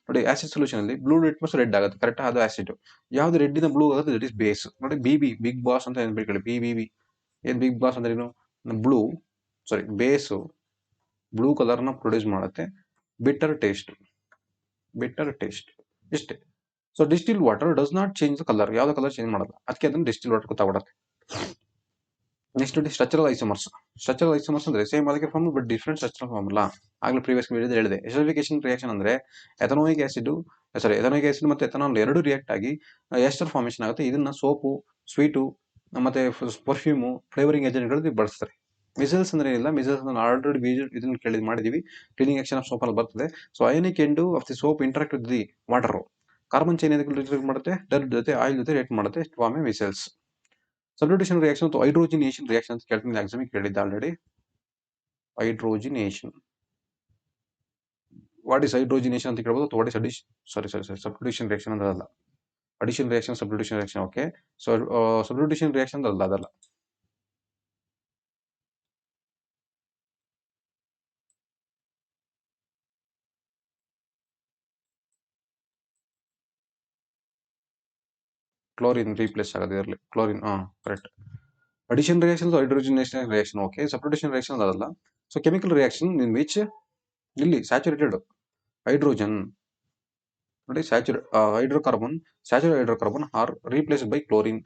ನೋಡಿ ಆಸಿಡ್ ಸೊಲ್ಯೂಷನ್ ಅಲ್ಲಿ ಬ್ಲೂ ಲಿಟ್ಮಸ್ ರೆಡ್ ಆಗುತ್ತೆ, ಕರೆಕ್ಟ್? ಅದು ಆಸಿಡ್. ಯಾವ್ದು ರೆಡ್ ಇಂದ ಬ್ಲೂ ಆಗುತ್ತೆ ದಟ್ ಇಸ್ ಬೇಸ್. ನೋಡಿ ಬಿಗ್ ಬಾಸ್ ಅಂತ ಏನ್ ಬೇಕಂದ್ರೆ BBB. ಏನ್ ಬಿಗ್ ಬಾಸ್ ಅಂದ್ರೆ ಏನು? ಬೇಸು ಬ್ಲೂ ಕಲರ್ ನ ಪ್ರೊಡ್ಯೂಸ್ ಮಾಡುತ್ತೆ. ಬಿಟರ್ ಟೇಸ್ಟ್ ಇಷ್ಟೇ. So distil water does not change the colour, ಯಾವ್ದು ಕಲರ್ ಚೇಂಜ್ ಮಾಡಲ್ಲ, ಅದಕ್ಕೆ ಅದನ್ನ ಡಿಸ್ಟಿಲ್ ವಾಟರ್ ಗೊತ್ತಾಗ್ಬಿಡುತ್ತೆ. ನೆಕ್ಸ್ಟ್ ನೋಡಿ ಸ್ಟ್ರಕ್ಚರಲ್ ಐಸೋಮರ್ಸ್ ಅಂದ್ರೆ same molecule form but different structural form ಅಲ್ಲ. ಆಗ್ಲೇ ಪ್ರೀವಿಯಸ್ ವಿಡಿಯೋದಲ್ಲಿ ಹೇಳಿದೆ. ಎಸ್ಟರಿಫಿಕೇಶನ್ ರಿಯಾಕ್ಷನ್ ಅಂದ್ರೆ ಎಥನೋಯಿಕ್ ಆಸಿಡ್ ಮತ್ತೆ ಎಥನಾಲ್ ಎರಡು ರಿಯಾಕ್ಟ್ ಆಗಿ ಎಸ್ಟರ್ ಫಾರ್ಮೇಶನ್ ಆಗುತ್ತೆ. ಇದನ್ನ ಸೋಪು, ಸ್ವೀಟು ಮತ್ತೆ ಪರ್ಫ್ಯೂಮು, ಫ್ಲೇವರಿಂಗ್ ಏಜೆಂಟ್ಗಳು ಬಳಸ್ತಾರೆ. ಮಿಸಲ್ಸ್ ಅಂದ್ರೆ ಏನಿಲ್ಲ, ಮಿಸಲ್ಸ್ ಆಲ್ರೆಡಿ ಇದನ್ನ ಮಾಡಿದೀವಿ. ಕ್ಲೀನಿಂಗ್ ಆಕ್ಷನ್ ಆಫ್ ಸೋಪ್ ಅಲ್ಲಿ ಬರ್ತದೆ. So ionic end of the soap interact with the water. Carbon chain react ಮಾಡುತ್ತೆ, ಡರ್ ಜೊತೆ ಆಯಿಲ್ ಜೊತೆ ರಿಯಾಕ್ಟ್ ಮಾಡುತ್ತೆ, ಫಾರ್ಮ್ ಎ ಮಿಸಲ್ಸ್. ಸಬ್ಸ್ಟಿಟ್ಯೂಷನ್ ರಿಯಾಕ್ಷನ್ ಅಥವಾ ಹೈಡ್ರೋಜಿನೇಷನ್ ರಿಯಾಕ್ಷನ್ ಅಂತ ಕೇಳ್ತೀನಿ, ಎಕ್ಸಾಮ್ ಕೇಳಿದ್ದೆ ಆಲ್ರೆಡಿ. ಹೈಡ್ರೋಜಿನೇಷನ್, ವಾಟ್ ಇಸ್ ಹೈಡ್ರೋಜಿನೇಷನ್ ಅಂತ ಕೇಳಬಹುದು. ವಾಟ್ ಇಸ್ ಸಬ್ಸ್ಟಿಟ್ಯೂಷನ್ ರಿಯಾಕ್ಷನ್ ಅಂದ್ರೆ ಅಲ್ಲ. Addition reaction, substitution reaction. Okay, so substitution reaction ಅದಲ್ಲ. ಕ್ಲೋರಿನ್ ರೀಪ್ಲೇಸ್ ಆಗೋದು ಇರಲಿ. Chlorine correct. Addition reaction, ಹೈಡ್ರೋಜಿನೇಷನ್ reaction. Okay, substitution reaction ಅದಲ್ಲ. So chemical reaction in which ಇಲ್ಲಿ ಸ್ಯಾಚುರೇಟೆಡ್ ಹೈಡ್ರೋಜನ್ ನೋಡಿ, hydrocarbon are replace by chlorine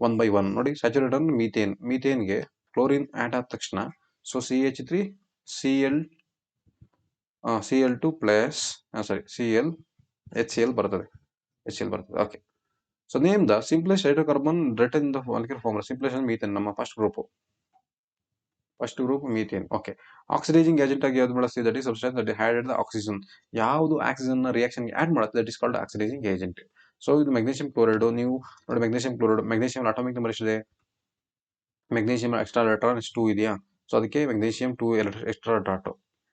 1 by 1. ನೋಡಿ saturated ಮೀಥೇನ್ಗೆ chlorine add ಆದ ತಕ್ಷಣ so CH3 Cl2 plus HCl ಬರ್ತದೆ. Okay, so name the simplest hydrocarbon written in the molecular formula. Simplest methane, ನಮ್ಮ first group methane. Okay, oxidising agent ಆಗಿ ಯಾವ್ದು ಬಳಸ್ತೀವಿ? That is substance that added the oxygen. ಯಾವುದು oxygen ನ reaction add ಮಾಡುತ್ತೆ that is called oxidising agent. So ಇದು magnesium chloride. ನೀವು ನೋಡಿ ಮೆಗ್ನೀಷಿಯಂ ಅಟಾಮಿಕ್ ನಂಬರ್ ಎಷ್ಟಿದೆ? ಮೆಗ್ನೀಷಿಯಂ ಎಕ್ಸ್ಟ್ರಾ ಎಲೆಕ್ಟ್ರಾನ್ 2 ಇದೆಯಾ? ಸೊ ಅದಕ್ಕೆ ಮೆಗ್ನೀಷಿಯಂ 2 ಎಕ್ಸ್ಟ್ರಾ ಡಾಟ್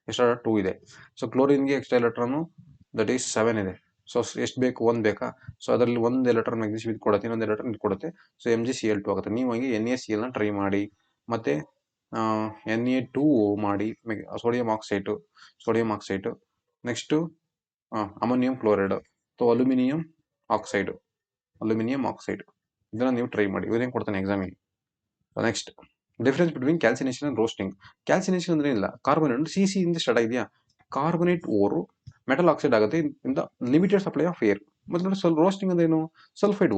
2 ಇದೆ. ಸೊ ಕ್ಲೋರಿನ್ಗೆ ಎಕ್ಸ್ಟ್ರಾ ಎಲೆಕ್ಟ್ರಾನ್ ದಟ್ ಈಸ್ 7 ಇದೆ. ಸೊ ಎಷ್ಟು ಬೇಕು, ಒಂದು ಬೇಕಾ? ಸೊ ಅದರಲ್ಲಿ ಒಂದು ಎಲೆಕ್ಟ್ರಾನ್ ಮ್ಯಾಗ್ನೀಷಿಯಂ ಇದು ಕೊಡುತ್ತೆ, ಇನ್ನೊಂದು ಎಲೆಕ್ಟ್ರಾನ್ ಇದು ಕೊಡುತ್ತೆ. ಸೊ MgCl2 ಆಗುತ್ತೆ. ನೀವು ಹಂಗೆ NaCl ಟ್ರೈ ಮಾಡಿ, ಮತ್ತೆ Na2O ಮಾಡಿ, sodium oxide, next ammonium chloride, so aluminium oxide ಇದನ್ನ ನೀವು ಟ್ರೈ ಮಾಡಿ. ಇದೇನು ಕೊಡ್ತಾನೆ ಎಕ್ಸಾಮಿಗೆ. Next difference between calcination and roasting. Calcination ಅಂದ್ರೆ ಇಲ್ಲ, ಕಾರ್ಬನೇಟ್ CC ಇಂದ ಸ್ಟಾರ್ಟ್ ಆಗಿದೆಯಾ, ಕಾರ್ಬನೇಟ್ ಓರು ಮೆಟಲ್ ಆಕ್ಸೈಡ್ ಆಗುತ್ತೆ in the limited supply of air. ಮತ್ತೆ ನೋಡಿ ರೋಸ್ಟಿಂಗ್ ಅಂದ್ರೆ ಏನು, sulphide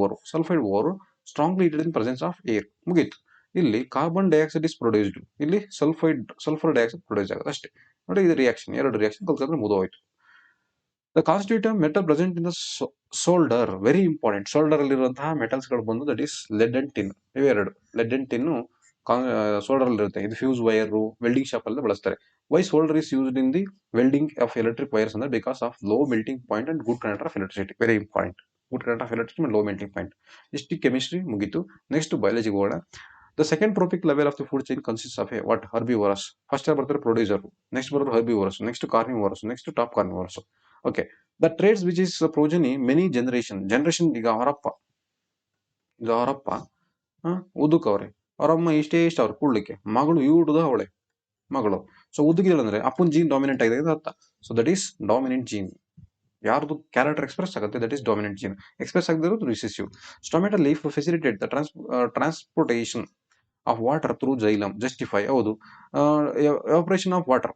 ore strongly heated in presence of air, ಮುಗೀತು. ಇಲ್ಲಿ ಕಾರ್ಬನ್ ಡೈಆಕ್ಸೈಡ್ ಇಸ್ ಪ್ರೊಡ್ಯೂಸ್ಡ್, ಇಲ್ಲಿ ಸಲ್ಫರ್ ಡೈಆಕ್ಸೈಡ್ ಪ್ರೊಡ್ಯೂಸ್ ಆಗುತ್ತೆ ಅಷ್ಟೇ. ನೋಡಿ ಇದು ರಿಯಾಕ್ಷನ್, ಎರಡು ರಿಯಾಕ್ಷನ್ ಕಲ್ತ್ಕೊಂಡ್ರೆ ಮುಗಿದೋಯ್ತು. The constitutive metal present in the solder, very important. Solder ಅಲ್ಲಿರುವಂತಹ ಮೆಟಲ್ಸ್ ಗಳು ಬಂದು that is lead and tin. ಇವೆರಡು, ಲೆಡ್ ಅಂಡ್ ಟಿನ್ ಸೋಲ್ಡರ್ ಅಲ್ಲಿ ಇರುತ್ತೆ. ಇದು ಫ್ಯೂಸ್ ವೈರ್ ವೆಲ್ಡಿಂಗ್ ಶಾಪ್ ಅಲ್ಲಿ ಬಳಸ್ತಾರೆ. Why solder is used in the welding of electric wires ಅಂದ್ರೆ because of low melting point and good conductor of electricity. Very important, good conductor of electricity and low melting point. ಇಷ್ಟು chemistry ಮುಗೀತು. Next biology ಹೋಗೋಣ. The second trophic level of the food chain consist of what, herbivorous. First ಬರ್ತಾರೆ producer, next ಬರೋದು herbivorous, next carnivorous, next top carnivorous. Okay, the traits which is progeny many generation. ಈಗ ಅವರಪ್ಪ ಉದುಕ್ ಅವ್ರೆ, ಅವರಮ್ಮ ಇಷ್ಟೇ ಅವ್ರು ಕೂಡ್ಲಿಕ್ಕೆ, ಮಗಳು ಇವುಡುದ ಅವಳೆ ಮಗಳು. ಸೊ ಉದುಕಿದಳಂದ್ರೆ ಅಪ್ಪನ ಜೀನ್ ಡಾಮಿನೆಂಟ್ ಆಗಿದೆ ಅಂತ ಅರ್ಥ. So that is dominant gene. ಯಾರ್ದು ಕ್ಯಾರೆಕ್ಟರ್ ಎಕ್ಸ್ಪ್ರೆಸ್ ಆಗುತ್ತೆ, that is dominant gene. Express ಆಗದಿರೋದು recessive. Stomata leaf facilitate the transportation of water through xylem. Justify, ಹೌದು. Evaporation of water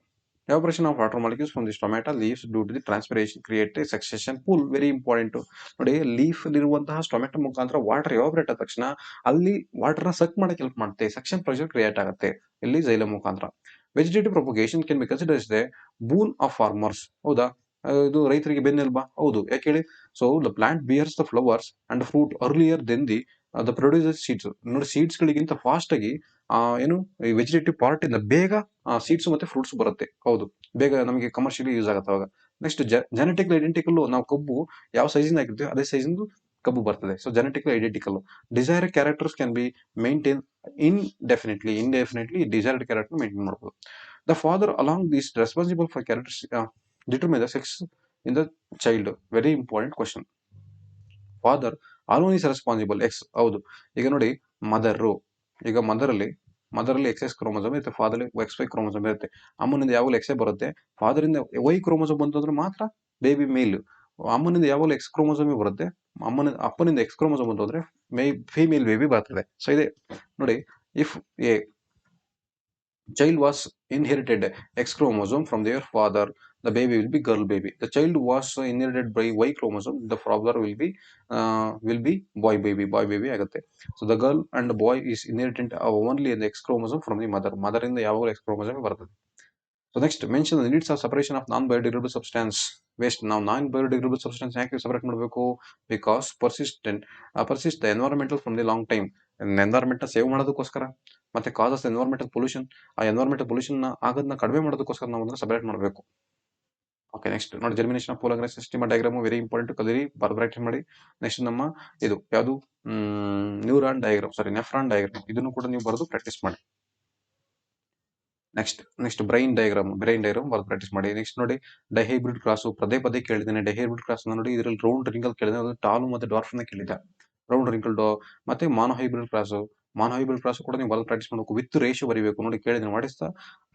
molecules from the stomata leaves due to the transpiration create a suction pull. Very important. ನೋಡಿ, leaf ಇರುವಂತಹ stomata ಮುಖಾಂತರ water evaporate ಆದ ತಕ್ಷಣ ಅಲ್ಲಿ water ನ ಸಕ್ ಮಾಡಕ್ಕೆ help ಮಾಡುತ್ತೆ, ಸಕ್ಷನ್ ಪ್ರೆಷರ್ ಕ್ರಿಯೇಟ್ ಆಗುತ್ತೆ ಇಲ್ಲಿ ಜೈಲಮ್ ಮುಖಾಂತರ. Vegetative propagation can be considers the boon of farmers. ಹೌದಾ, ಇದು ರೈತರಿಗೆ ಬೆನ್ನೆಲ್ಬಾ. ಹೌದು, ಯಾಕೆ ಹೇಳಿ. So the plant bears the flowers and fruit earlier than the producer seeds. ನೋಡಿ, ಸೀಡ್ಸ್ ಗಳಿಗಿಂತ ಫಾಸ್ಟ್ ಆಗಿ ಏನು ಈ ವೆಜಿಟೇಟಿವ್ ಪಾರ್ಟ್ ಇಂದ ಬೇಗ ಸೀಡ್ಸ್ ಮತ್ತೆ ಫ್ರೂಟ್ಸ್ ಬರುತ್ತೆ. ಹೌದು, ಬೇಗ ನಮಗೆ ಕಮರ್ಷಿಯಲಿ ಯೂಸ್ ಆಗುತ್ತೆ ಅವಾಗ. Next genetic identical. ನಾವು ಕಬ್ಬು ಯಾವ ಸೈಜಿಂದ ಹಾಕಿರ್ತೀವಿ ಅದೇ ಸೈಜಿಂದು ಕಬ್ಬು ಬರ್ತದೆ. So genetic identical. Desired characters can be maintain indefinitely desired character maintain ಮಾಡಬಹುದು. The father along this responsible for characters determine the sex in the child. Very important question. Father alone is responsible. X, ಹೌದು. ಈಗ ನೋಡಿ, ಮದರಲ್ಲಿ XS chromosome ಇರುತ್ತೆ, father XY chromosome ಇರುತ್ತೆ. ಅಮ್ಮನಿಂದ ಯಾವಾಗಲೂ XY ಬರುತ್ತೆ, ಫಾದರಿಂದ Y ಕ್ರೋಮೋಸೋಮ್ ಬಂತು ಅಂದ್ರೆ ಮಾತ್ರ ಬೇಬಿ ಮೇಲ್. ಅಮ್ಮನಿಂದ ಯಾವಾಗಲೂ X ಕ್ರೋಮೋಸೋಮ್ ಬರುತ್ತೆ, ಅಪ್ಪನಿಂದ X ಕ್ರೋಮೋಸೋಮ್ ಬಂತು ಅಂದ್ರೆ ಫೀಮೇಲ್ ಬೇಬಿ ಬರ್ತದೆ. ಸೊ ಇದೆ ನೋಡಿ, if A child was inherited X chromosome from their father, the baby will be girl baby. The child was inherited by Y chromosome, the father will be boy baby ಆಗುತ್ತೆ. So the girl and the boy is inherited only in the X chromosome from the mother ಇಂದ ಯಾವಾಗಲೂ X chromosome ಬರ್ತದೆ. So next, mention the needs of separation of non-biodegradable substance waste. ನಾವು non-biodegradable substance ಯಾಕೆ separate ಮಾಡಬೇಕು? Because persist the environmental from the long time. Environment save ಮಾಡೋದಕ್ಕೋಸ್ಕರ, ಮತ್ತೆ causes environmental pollution. ಆ environmental pollution ಆಗೋದನ್ನ ಕಡಿಮೆ ಮಾಡೋದಕ್ಕೋಸ್ಕರ ನಾವು ಅದನ್ನ ಸಪರೇಟ್ ಮಾಡಬೇಕು. ಓಕೆ, ನೆಕ್ಸ್ಟ್ ನೋಡಿ, germination of pollen aggressive stigma diagram very important. ಕಲಿರಿ, ಪ್ರಾಕ್ಟೀಸ್ ಮಾಡಿ. ನೆಕ್ಸ್ಟ್ ನಮ್ಮ ಇದು ಯಾವುದು, ನೆಫ್ರಾನ್ ಡಯಾಗ್ರಾಮ್, ಇದನ್ನು ಕೂಡ ನೀವು ಬರೆದು ಪ್ರಾಕ್ಟೀಸ್ ಮಾಡಿ. ನೆಕ್ಸ್ಟ್ ಬ್ರೈನ್ ಡಯಾಗ್ರಾಮ್ ಬರೆದು ಪ್ರಾಕ್ಟೀಸ್ ಮಾಡಿ. ನೆಕ್ಸ್ಟ್ ನೋಡಿ, ಡೈಹೈಬ್ರಿಡ್ ಕ್ರಾಸ್ ಪದೇ ಕೇಳಿದ್ದೇನೆ. ಡೈಹೈಬ್ರಿಡ್ ಕ್ರಾಸ್ ನೋಡಿ, ಇದರಲ್ಲಿ ರೌಂಡ್ ರಿಂಗಲ್ ಕೇಳಿದೆ, ಟಾಲು ಮತ್ತೆ ಡಾರ್ಫ್ ಕೇಳಿದೆ. ರೌಂಡ್ ರಿಂಕಲ್ ಮತ್ತೆ ಮಾನೋಹೈಬ್ರಿಡ್ ಕ್ರಾಸ್ ಕೂಡ ನೀವು ಬರೆದು ಪ್ರಾಕ್ಟೀಸ್ ಮಾಡಬೇಕು. ವಿತ್ ರೇಷಿಯೋ ಬರೀಬೇಕು. ನೋಡಿ, ಕೇಳಿದ್ದೀನಿ, what is the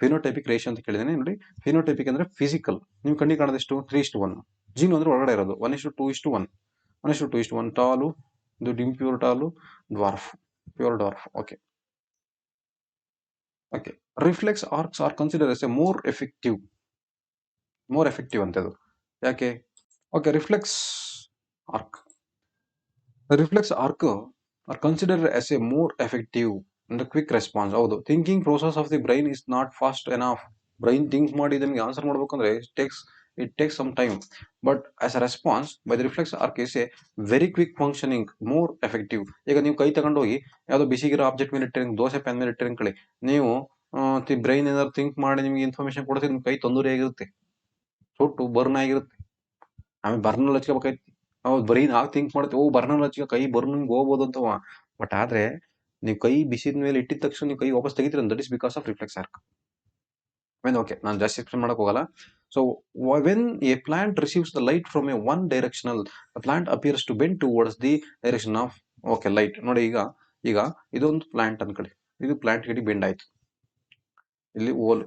phenotypic ratio ಅಂತ ಕೇಳಿದ್ದೇನೆ. ನೋಡಿ, ಫಿನೋಟೈಪಿಕ್ ಅಂದ್ರೆ ಫಿಸಿಕಲ್, ನೀವು ಕಣ್ಣಿಗೆ ಕಾಣದಷ್ಟು 3:1. ಜೀನ್ ಅಂದ್ರೆ ಒಳಗಡೆ ಇರೋದು 1:2:1. 1:2:1 ಟಾಲು, ಇದು impure tall, pure dwarf. Okay, reflex arcs are consider as a more effective ಅಂತ. ಅದು ಯಾಕೆ? Okay, reflex arc are consider as a more effective and quick response. ಹೌದು, thinking process of the brain is not fast enough. Brain think ಮಾಡಿ ನಮಗೆ answer ಮಾಡ್ಬೇಕಂದ್ರೆ it takes some time, but as a response by the reflex arc is a very quick functioning, more effective. ಈಗ ನೀವು ಕೈ ತಗೊಂಡೋಗಿ ಯಾವುದೋ ಬಿಸಿಗಿರೋ object ಮೇಲೆ ಇಟ್ಟಿರಂಗ್, dosa PAN ಮೇಲೆ ಇಟ್ಟಿರಂಗ್ ನೀವು ಬ್ರೈನ್ ಏನಾದ್ರು ಥಿಂಕ್ ಮಾಡಿ ನಿಮ್ಗೆ ಇನ್ಫಾರ್ಮೇಶನ್ ಕೊಡ್ತೀವಿ, ನಿಮ್ ಕೈ ತೊಂದರೆ ಆಗಿರುತ್ತೆ, ಸುಟ್ಟು ಬರ್ನ್ ಆಗಿರುತ್ತೆ. ಆಮೇಲೆ ಬರ್ನಲ್ಲಿ ಹಚ್ಕೋಬೇಕಾಯ್ತು. ಹೌದು, ಬ್ರೈನ್ ಆಗ ಥಿಂಕ್ ಮಾಡುತ್ತೆ, ಬರ್ನಲ್ಲಿ ಹಚ್ಕೊ, ಕೈ ಬರ್ನಿಂಗ್ ಹೋಗ್ಬೋದು ಅಂತ. ಬಟ್ ಆದ್ರೆ ನೀವು ಕೈ ಬಿಸಿದ ಮೇಲೆ ಇಟ್ಟಿದ ತಕ್ಷಣ ನೀವು ಕೈ ವಾಪಸ್ ತೆಗಿತೀರ, that is because of reflex arc. Okay, ನಾನು ಜಾಸ್ತಿ ಎಕ್ಸ್ಪ್ಲೇನ್ ಮಾಡಕ್ ಹೋಗಲ್ಲ. So when a plant receives the light from a one directional, the plant appears to bend towards the direction of okay light. ನೋಡಿ ಈಗ ಇದೊಂದು ಪ್ಲಾಂಟ್ ಅನ್ಕೊಳ್ಳಿ, ಇದು plant ಗಿಡಿ bend ಆಯ್ತು, ಇಲ್ಲಿ ಓಲ್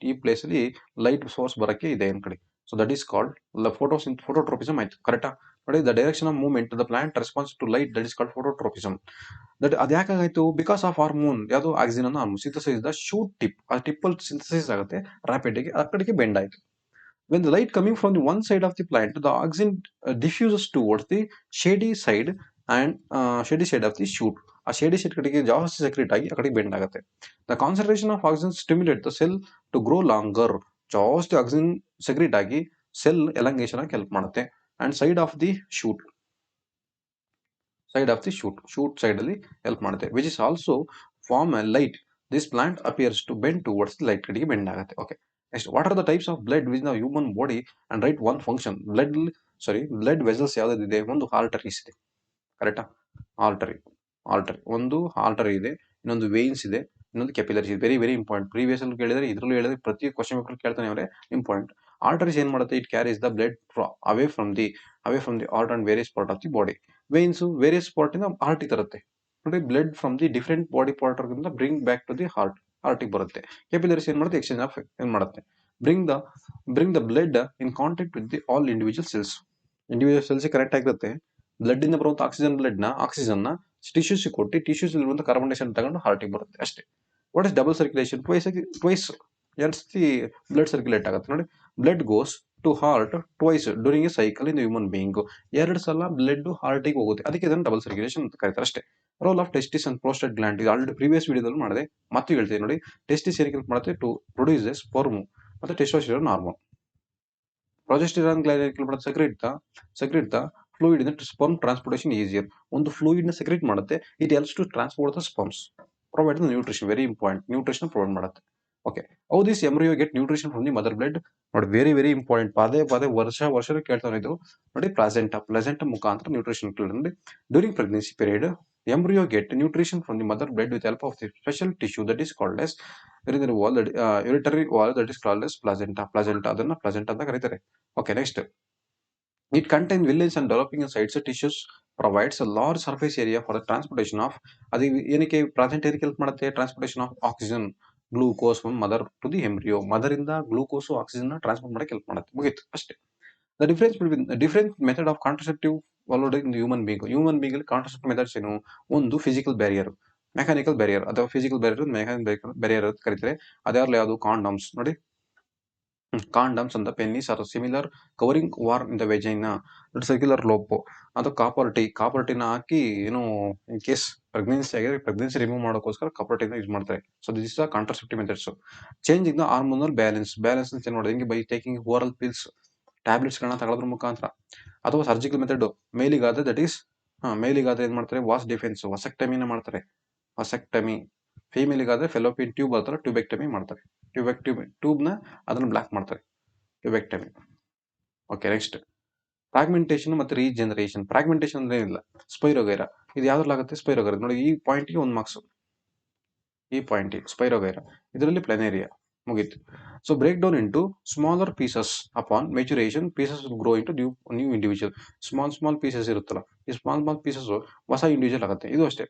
ಈ ಪ್ಲೇಸ್ ಅಲ್ಲಿ ಲೈಟ್ ಸೋರ್ಸ್ ಬರಕ್ಕೆ ಇದೆ ಅನ್ಕೊಳ್ಳಿ. So that is called phototropism ಆಯ್ತು, ಕರೆಕ್ಟಾ? ನೋಡಿ the direction of movement the plant response to light, that is called phototropism. That ಅದ್ಯಾಕಾಯ್ತು? ಬಿಕಾಸ್ ಆಫ್ ಹಾರ್ಮೋನ್, ಯಾವುದು ಆಕ್ಸಿಜನ್ ಅನ್ನು hormone synthesise the shoot tip, ಆ ಟಿಪ್ ಅಲ್ಲಿ ಸಿಂಥಸೈಸ್ ಆಗುತ್ತೆ ರ್ಯಾಪಿಡ್ ಆಗಿ, ಆ ಕಡೆಗೆ ಬೆಂಡ್ ಆಯ್ತು. When the light coming from the one side of the plant, the oxygen diffuses towards the shady side and shady side of the shoot. ಆ shady side ಕಡೆಗೆ ಜಾಸ್ತಿ ಸೆಕ್ರೆಟ್ ಆಗಿ ಆ ಕಡೆಗೆ ಬೆಂಡ್ ಆಗುತ್ತೆ. The concentration of oxygen stimulate the cell to grow longer. ಜಾಸ್ತಿ oxygen secrete ಆಗಿ cell elongation ಆಗಿ ಹೆಲ್ಪ್ ಮಾಡುತ್ತೆ. And side of the shoot side ಅಲ್ಲಿ ಹೆಲ್ಪ್ ಮಾಡುತ್ತೆ, which is also form a light. This plant appears to bend towards light ಕಡೆಗೆ bend ಆಗುತ್ತೆ. Okay, next, what are the types of blood with the human body and write one function. Blood vessels ಯಾವ್ದಿದೆ? ಒಂದು arteries ಇದೆ, ಕರೆಕ್ಟಾ? Artery ಒಂದು artery ಇದೆ, ಇನ್ನೊಂದು veins ಇದೆ, ಇನ್ನೊಂದು ಕೆಪಿಲರೀಸ್ ಇದೆ. Very very important. ಪ್ರೀವಿಯಸ್ ಅಲ್ಲಿ ಕೇಳಿದ್ರೆ ಇದ್ರಲ್ಲೂ ಹೇಳಿದ್ರೆ ಪ್ರತಿ ಕ್ವಶನ್ ಪೇಪರ್ ಕೇಳ್ತಾನೆ ಅವರೇ, ಇಂಪಾರ್ಟೆಂಟ್. ಆರ್ಟರೀಸ್ ಏನ್ ಮಾಡುತ್ತೆ? It carries the blood away from the heart and various part of the body. Veins various part ಇಂದ ಹಾರ್ಟ್ ತರುತ್ತೆ ನೋಡಿ, blood from the different body part bring back to the ಹಾರ್ಟಿಗೆ ಬರುತ್ತೆ. Capillaries ಏನ್ ಮಾಡುತ್ತೆ? Exchange of ಏನ್ ಮಾಡುತ್ತೆ? Bring the blood in contact with the all individual cells correct ಆಗಿರುತ್ತೆ. ಬ್ಲಡ್ ಇಂದ ಬರುವಂತ ಆಕ್ಸಿಜನ್ ನ ಟಿಶ್ಯೂಸ್ ಕೊಟ್ಟು ಟಿಶ್ಯೂಸ್ ಇರುವಂತ ಕಾರ್ಬನ್ ಡೈಆಕ್ಸೈಡ್ ತಗೊಂಡು ಹಾರ್ಟಿಗೆ ಬರುತ್ತೆ ಅಷ್ಟೇ. What is double circulation? Twice ಎರಡ್ತಿ ಬ್ಲಡ್ ಸರ್ಕ್ಯುಲೇಟ್ ಆಗುತ್ತೆ ನೋಡಿ. Blood goes to heart twice during a cycle in human being. 2 ಸಲ ಬ್ಲಡ್ ಹಾರ್ಟಿಗೆ ಹೋಗುತ್ತೆ, ಅದಕ್ಕೆ ಇದನ್ನು ಡಬಲ್ ಸರ್ಕ್ಯುಲೇಷನ್ ಅಂತ ಕರೀತಾರೆ ಅಷ್ಟೇ. Role of testis and prostate gland, ಇದು ಆಲ್ರೆಡಿ ಪ್ರೀವಿಯಸ್ ವಿಡಿಯೋದಲ್ಲಿ ಮಾಡಿದೆ, ಮತ್ತೆ ಹೇಳ್ತೀನಿ ನೋಡಿ. ಟೆಸ್ಟಿಸ್ ಏನಕ್ಕೆ ಹೆಲ್ಪ್ ಮಾಡುತ್ತೆ? ಟು ಪ್ರೊಡ್ಯೂಸ್ ಸ್ಪರ್ಮ್ ಮತ್ತೆ ಟೆಸ್ಟೋಸ್ಟೆರಾನ್ ಹಾರ್ಮೋನ್. ಪ್ರೊಜೆಸ್ಟೆರಾನ್ ಗ್ಲ್ಯಾಂಡ್ ಏನಕ್ಕೆ ಹೆಲ್ಪ್ ಮಾಡುತ್ತೆ? Secrete the fluid in sperm transportation easier. ಒಂದು ಫ್ಲೂಯಿಡ್ ನ ಸೆಕ್ರೆಟ್ ಮಾಡುತ್ತೆ, it helps to transport the sperms. Provide the nutrition, very important, nutrition provide ಮಾಡುತ್ತೆ. Okay, how this embryo get nutrition from the mother blood? ನೋಡಿ, very very important. ಪದೇ ವರ್ಷ ಕೇಳ್ತಾನೆ ಇದು ನೋಡಿ. ಪ್ಲಾಸೆಂಟಾ ಮುಖಾಂತರ ನ್ಯೂಟ್ರಿಷನ್ ನೋಡಿ. During pregnancy period embryo get nutrition from the mother blood with help of the special tissue that is called as urinary wall, urinary wall that is called as placenta. ಅದನ್ನ placenta ಅಂತ ಕರೀತಾರೆ. Okay, next, it contains villi and developing sites tissues, provides a large surface area for the transportation of ಅದು ಏನಕ್ಕೆ placenta ಏನಕ್ಕೆ help ಮಾಡುತ್ತೆ? Transportation of oxygen, glucose from mother to the embryo. Mother ಇಂದ glucose oxygen transport ಮಾಡಕ್ಕೆ help ಮಾಡುತ್ತೆ, ಮುಗಿತು ಅಷ್ಟೇ. The different method of contraceptive followed in human being ಅಲ್ಲಿ ಕಾಂಟ್ರಸೆಪ್ಟಿವ್ ಮೆಥಡ್ಸ್ ಏನು? ಒಂದು ಫಿಸಿಕಲ್ ಬ್ಯಾರಿಯರ್, ಮೆಕ್ಯಾನಿಕಲ್ ಬ್ಯಾರಿಯರ್, ಅಥವಾ ಫಿಸಿಕಲ್ ಬ್ಯಾರಿಯರ್ ಅಂತ ಕರೀತಾರೆ. ಅದ್ಯಾವ್ದು? ಯಾವುದು? ಕಾಂಡಮ್ಸ್ ನೋಡಿ. Condoms and the penis are similar, covering war in the vagina. Circular lobe ಅದು ಕಾಪರ್ಟಿನ ಹಾಕಿ ಏನು ಇನ್ ಕೇಸ್ ಪ್ರೆಗ್ನೆನ್ಸಿ ಆಗಿದ್ರೆ ಪ್ರೆಗ್ನೆನ್ಸಿ ರಿಮೂವ್ ಮಾಡೋಕ್ಕೋಸ್ಕರ ಕಾಪರ್ಟಿನ ಯೂಸ್ ಮಾಡ್ತಾರೆ. So this is the contraceptive methods. Changing the hormonal balance change ಮಾಡೋದು ಹೆಂಗೆ? By taking oral pills, tablets ಗಳನ್ನ ತಗೊಳ್ಳೋದ್ರ ಮುಖಾಂತರ, ಅಥವಾ ಸರ್ಜಿಕಲ್ ಮೆಥಡ್. ಮೇಲಿಗಾದ್ರೆ ದಟ್ ಈಸ್ ಮೇಲಿಗಾದ್ರೆ ಏನ್ ಮಾಡ್ತಾರೆ? ವಾಸ್ ಡಿಫೆನ್ಸ್, ವಸೆಕ್ಟಮಿನ ಮಾಡ್ತಾರೆ, ವಸೆಕ್ಟಮಿ. ಫೀಮೇಲಿಗಾದ್ರೆ ಫೆಲೋಪಿಯನ್ ಟ್ಯೂಬ್ ಅಥವಾ ಟ್ಯೂಬೆಕ್ಟಮಿ ಮಾಡ್ತಾರೆ. ಟ್ಯೂಬ್ ನ ಅದನ್ನ ಬ್ಲಾಕ್ ಮಾಡ್ತಾರೆ, ಟ್ಯೂಬೆಕ್ಟಮಿ. ಓಕೆ, ನೆಕ್ಸ್ಟ್, ಫ್ರಾಗ್ಮೆಂಟೇಷನ್ ಮತ್ತೆ ರೀಜನರೇಷನ್. ಫ್ರಾಗ್ಮೆಂಟೇಷನ್ ಅಂದ್ರೆ ಏನಿಲ್ಲ, ಸ್ಪೈರೋಗೈರಾ. ಇದು ಯಾವ್ದ್ರಲ್ಲಾಗುತ್ತೆ? ಸ್ಪೈರೋಗೈರಾ ನೋಡಿ. ಈ ಪಾಯಿಂಟ್ಗೆ 1 ಮಾರ್ಕ್ಸ್, ಈ ಪಾಯಿಂಟ್ ಸ್ಪೈರೋಗೈರಾ. ಇದರಲ್ಲಿ ಪ್ಲೆನೇರಿಯಾ, ಮುಗೀತು. So break down into smaller pieces. Upon maturation pieces grow into new individual. Small pieces ಇರುತ್ತಲ್ಲ, ಈ ಸ್ಮಾಲ್ ಪೀಸಸ್ ಹೊಸ ಇಂಡಿವಿಜುವಲ್ ಆಗುತ್ತೆ. ಇದು ಅಷ್ಟೇ.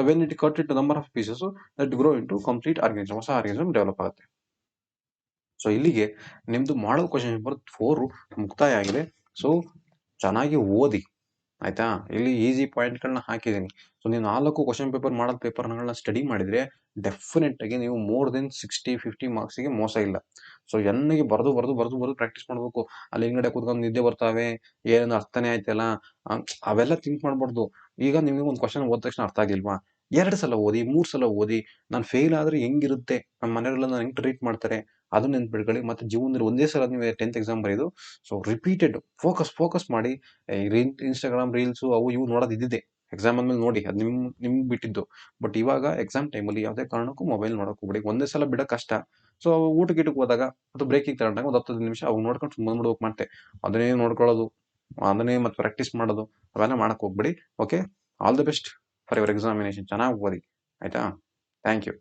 When it cut into number of pieces that grow into complete organism, ಹೊಸ organism develop ಆಗುತ್ತೆ. So ಇಲ್ಲಿಗೆ ನಿಮ್ದು ಮಾಡಲ್ ಕ್ವಶನ್ ಪೇಪರ್ 4 ಮುಕ್ತಾಯ ಆಗಿದೆ. ಸೊ ಚೆನ್ನಾಗಿ ಓದಿ, ಆಯ್ತಾ? ಇಲ್ಲಿ ಈಸಿ ಪಾಯಿಂಟ್ಗಳನ್ನ ಹಾಕಿದ್ದೀನಿ. ಸೊ ನೀವು 4 ಕ್ವಶನ್ ಪೇಪರ್ ಮಾಡಲ್ ಪೇಪರ್ಗಳನ್ನ ಸ್ಟಡಿ ಮಾಡಿದ್ರೆ ಡೆಫಿನೆಟ್ ಆಗಿ ನೀವು ಮೋರ್ ದೆನ್ 60-50 ಮಾರ್ಕ್ಸ್ಗೆ ಮೋಸ ಇಲ್ಲ. ಸೊ ಎನ್ನಿಗೆ ಬರೆದು ಪ್ರಾಕ್ಟೀಸ್ ಮಾಡ್ಬೇಕು. ಅಲ್ಲಿ ಹಿಂಗಡೆ ಕೂತ್ಕೊಂಡು ನಿದ್ದೆ ಬರ್ತಾವೆ, ಏನು ಅರ್ಥನೇ ಆಯ್ತಲ್ಲ, ಅವೆಲ್ಲ ಥಿಂಕ್ ಮಾಡ್ಬಾರ್ದು. ಈಗ ನಿಮ್ಗೆ ಒಂದು ಕ್ವಶನ್ ಓದ ತಕ್ಷಣ ಅರ್ಥ ಆಗಿಲ್ವಾ? 2 ಸಲ ಓದಿ, 3 ಸಲ ಓದಿ. ನಾನು ಫೇಲ್ ಆದ್ರೆ ಹೆಂಗಿರುತ್ತೆ, ನಮ್ಮ ಮನೆಯವರೆಲ್ಲ ನಾನು ಹೆಂಗ್ ಟ್ರೀಟ್ ಮಾಡ್ತಾರೆ, ಅದನ್ನ ನೆನ್ಪಿಟ್ಕೊಳ್ಳಿ. ಮತ್ತೆ ಜೀವನದಲ್ಲಿ ಒಂದೇ ಸಲ ನೀವು 10th ಎಕ್ಸಾಮ್ ಬರೆಯೋದು. ಸೊ ರಿಪೀಟೆಡ್ ಫೋಕಸ್ ಮಾಡಿ. ಇನ್ಸ್ಟಾಗ್ರಾಮ್ ರೀಲ್ಸ್ ಅವು ಇವು ನೋಡೋದು ಇದ್ದಿದೆ, ಎಕ್ಸಾಮ್ ಆದ್ಮೇಲೆ ನೋಡಿ, ಅದು ನಿಮ್ಗೆ ಬಿಟ್ಟಿದ್ದು. ಬಟ್ ಇವಾಗ ಎಕ್ಸಾಮ್ ಟೈಮಲ್ಲಿ ಯಾವುದೇ ಕಾರಣಕ್ಕೂ ಮೊಬೈಲ್ ನೋಡಕ್ ಹೋಗ್ಬೇಡಿ. ಒಂದೇ ಸಲ ಬಿಡೋ ಕಷ್ಟ. ಸೊ ಊಟಕ್ಕೆ ಹೋದಾಗ ಅಥವಾ ಬ್ರೇಕಿಗೆ ತಗೊಂಡಾಗ ಒಂದು 10 ನಿಮಿಷ ಅವಾಗ ನೋಡ್ಕೊಂಡು ಬಂದ್ಬಿಡ್ಬೇಕು. ಮತ್ತೆ ಅದನ್ನೇ ನೋಡ್ಕೊಳ್ಳೋದು, ಅದನ್ನೇ ಮತ್ತೆ ಪ್ರಾಕ್ಟೀಸ್ ಮಾಡೋದು, ಅವೆಲ್ಲ ಮಾಡಕ್ ಹೋಗ್ಬೇಡಿ. Okay, all the best for your examination. ಚೆನ್ನಾಗಿ ಓದಿ, ಆಯ್ತಾ? Thank you.